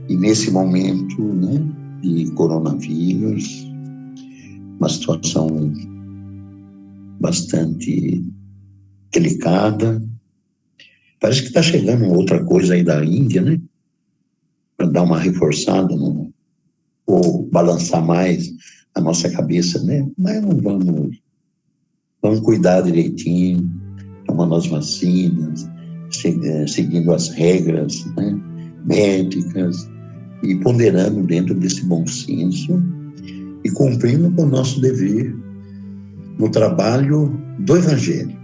e nesse momento, né, de coronavírus, uma situação bastante delicada. Parece que está chegando outra coisa aí da Índia, né? Para dar uma reforçada, ou balançar mais a nossa cabeça, né? Mas não vamos cuidar direitinho, tomando as vacinas, seguindo as regras, né, médicas, e ponderando dentro desse bom senso e cumprindo com o nosso dever no trabalho do Evangelho.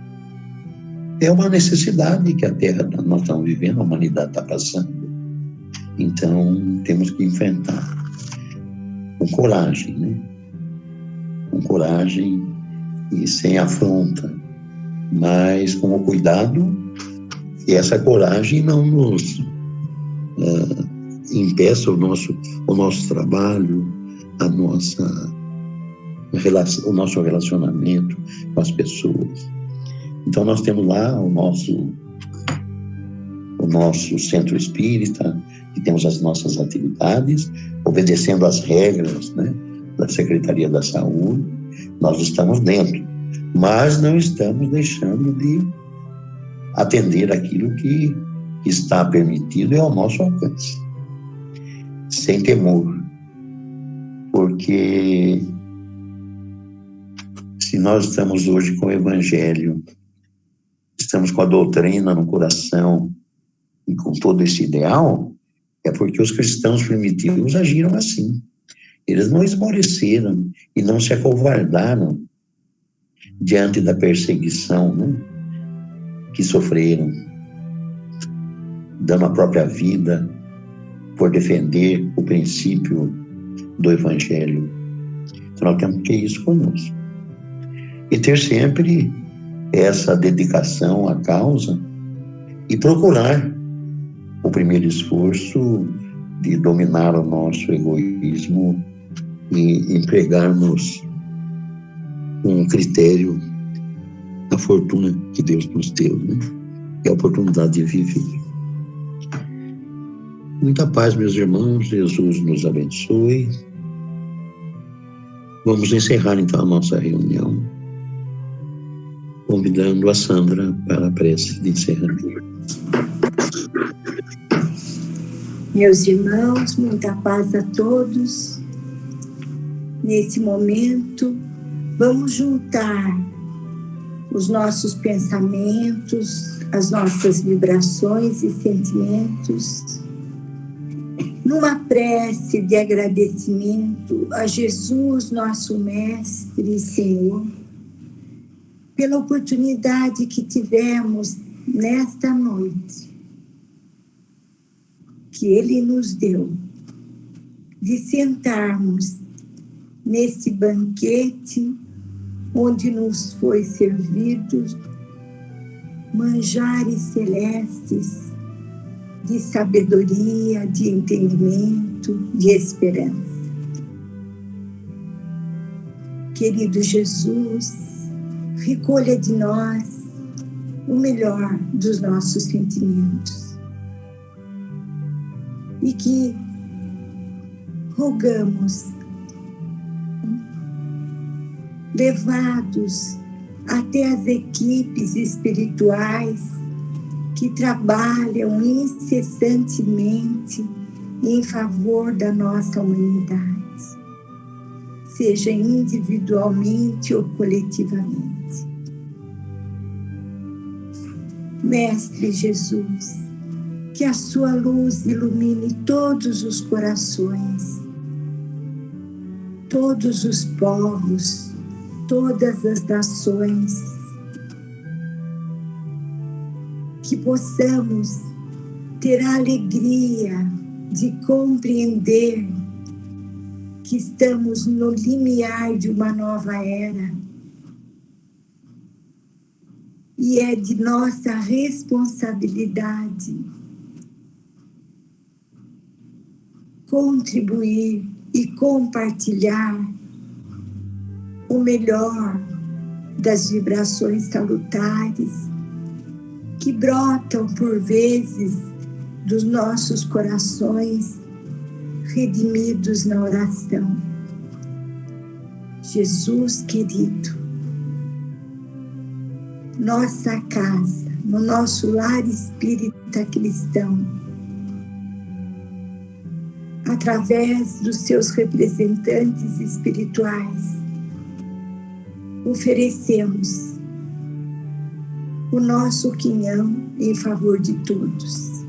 É uma necessidade que a Terra nós estamos vivendo, a humanidade está passando. Então, temos que enfrentar com coragem, né? Com coragem e sem afronta, mas com o cuidado, e essa coragem não nos impeça o nosso trabalho, o nosso relacionamento com as pessoas. Então, nós temos lá o nosso centro espírita, que temos as nossas atividades, obedecendo às regras, né, da Secretaria da Saúde. Nós estamos dentro, mas não estamos deixando de atender aquilo que está permitido e ao nosso alcance, sem temor, porque se nós estamos hoje com o Evangelho, estamos com a doutrina no coração e com todo esse ideal, é porque os cristãos primitivos agiram assim. Eles não esmoreceram e não se acovardaram diante da perseguição, né, que sofreram, dando a própria vida por defender o princípio do Evangelho. Então, nós temos que ter isso conosco. E ter sempre essa dedicação à causa e procurar o primeiro esforço de dominar o nosso egoísmo e empregarmos com critério a fortuna que Deus nos deu, né? E a oportunidade de viver. Muita paz, meus irmãos. Jesus nos abençoe. Vamos encerrar, então, a nossa reunião, convidando a Sandra para a prece de encerramento. Meus irmãos, muita paz a todos. Nesse momento, vamos juntar os nossos pensamentos, as nossas vibrações e sentimentos numa prece de agradecimento a Jesus, nosso Mestre e Senhor, pela oportunidade que tivemos nesta noite, que Ele nos deu, de sentarmos nesse banquete onde nos foi servido manjares celestes de sabedoria, de entendimento, de esperança. Querido Jesus, recolha de nós o melhor dos nossos sentimentos e que rogamos, levados até as equipes espirituais que trabalham incessantemente em favor da nossa humanidade, seja individualmente ou coletivamente. Mestre Jesus, que a sua luz ilumine todos os corações, todos os povos, todas as nações, que possamos ter a alegria de compreender que estamos no limiar de uma nova era e é de nossa responsabilidade contribuir e compartilhar o melhor das vibrações salutares que brotam por vezes dos nossos corações redimidos na oração. Jesus querido, nossa casa, no nosso lar espírita cristão, através dos seus representantes espirituais, oferecemos o nosso quinhão em favor de todos.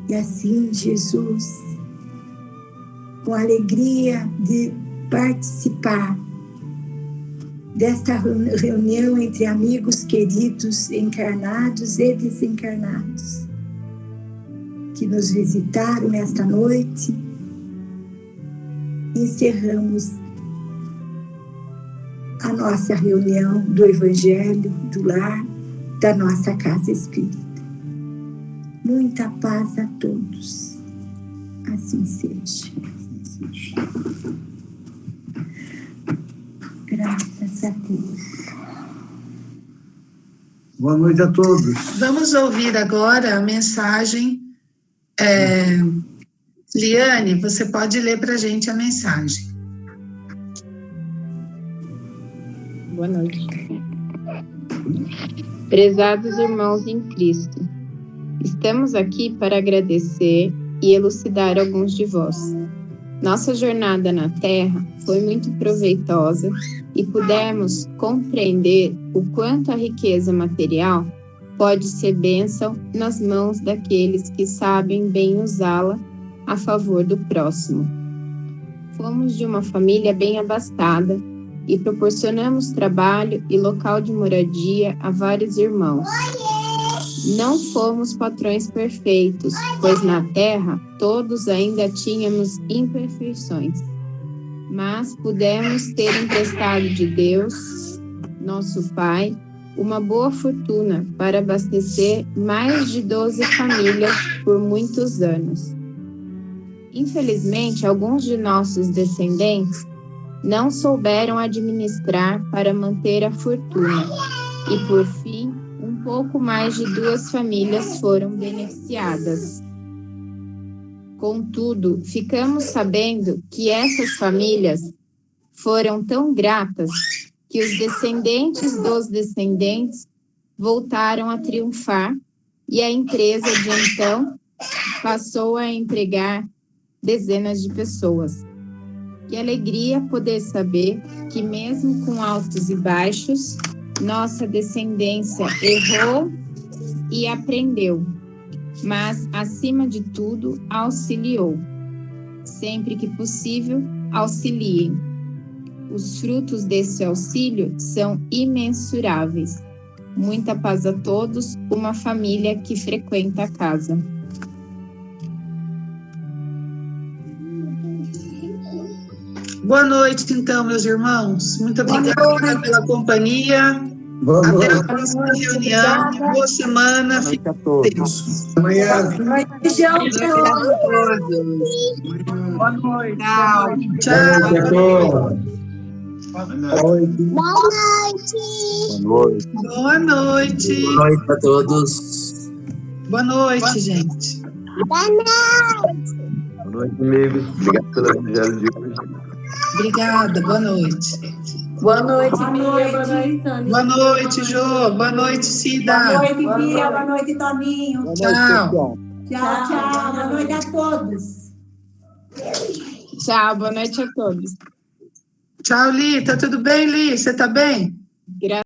E assim, Jesus, com alegria de participar desta reunião entre amigos queridos, encarnados e desencarnados, que nos visitaram esta noite, encerramos a nossa reunião do Evangelho, do lar, da nossa casa espírita. Muita paz a todos. Assim seja. Graças a Deus. Boa noite a todos. Vamos ouvir agora a mensagem. Liane, você pode ler para a gente a mensagem. Boa noite. Prezados irmãos em Cristo, estamos aqui para agradecer e elucidar alguns de vós. Nossa jornada na Terra foi muito proveitosa e pudemos compreender o quanto a riqueza material pode ser bênção nas mãos daqueles que sabem bem usá-la a favor do próximo. Fomos de uma família bem abastada e proporcionamos trabalho e local de moradia a vários irmãos. Não fomos patrões perfeitos, pois na Terra todos ainda tínhamos imperfeições, mas pudemos ter emprestado de Deus, nosso Pai, uma boa fortuna para abastecer mais de 12 famílias por muitos anos. Infelizmente, alguns de nossos descendentes não souberam administrar para manter a fortuna e, por fim, um pouco mais de 2 famílias foram beneficiadas. Contudo, ficamos sabendo que essas famílias foram tão gratas que os descendentes dos descendentes voltaram a triunfar e a empresa de então passou a empregar dezenas de pessoas. Que alegria poder saber que mesmo com altos e baixos, nossa descendência errou e aprendeu, mas, acima de tudo, auxiliou. Sempre que possível, auxiliem. Os frutos desse auxílio são imensuráveis. Muita paz a todos, uma família que frequenta a casa. Boa noite, então, meus irmãos. Muito obrigada pela companhia. Até a próxima reunião. Boa semana. Fique a todos. Amanhã. Beijão, Boa noite. Tchau. Boa noite. Boa noite. Boa noite a todos. Boa noite, gente. Boa noite, amigos. Obrigado pelo evangelho de hoje. Obrigada, boa noite. Boa noite, Bia. Boa noite, Toninho. Boa noite, Jô. Boa noite, Cida. Boa noite, Bia. Boa noite, Toninho. Tchau. Tchau. Boa noite a todos. Tchau, boa noite a todos. Tchau, Li. Tá tudo bem, Li? Você tá bem?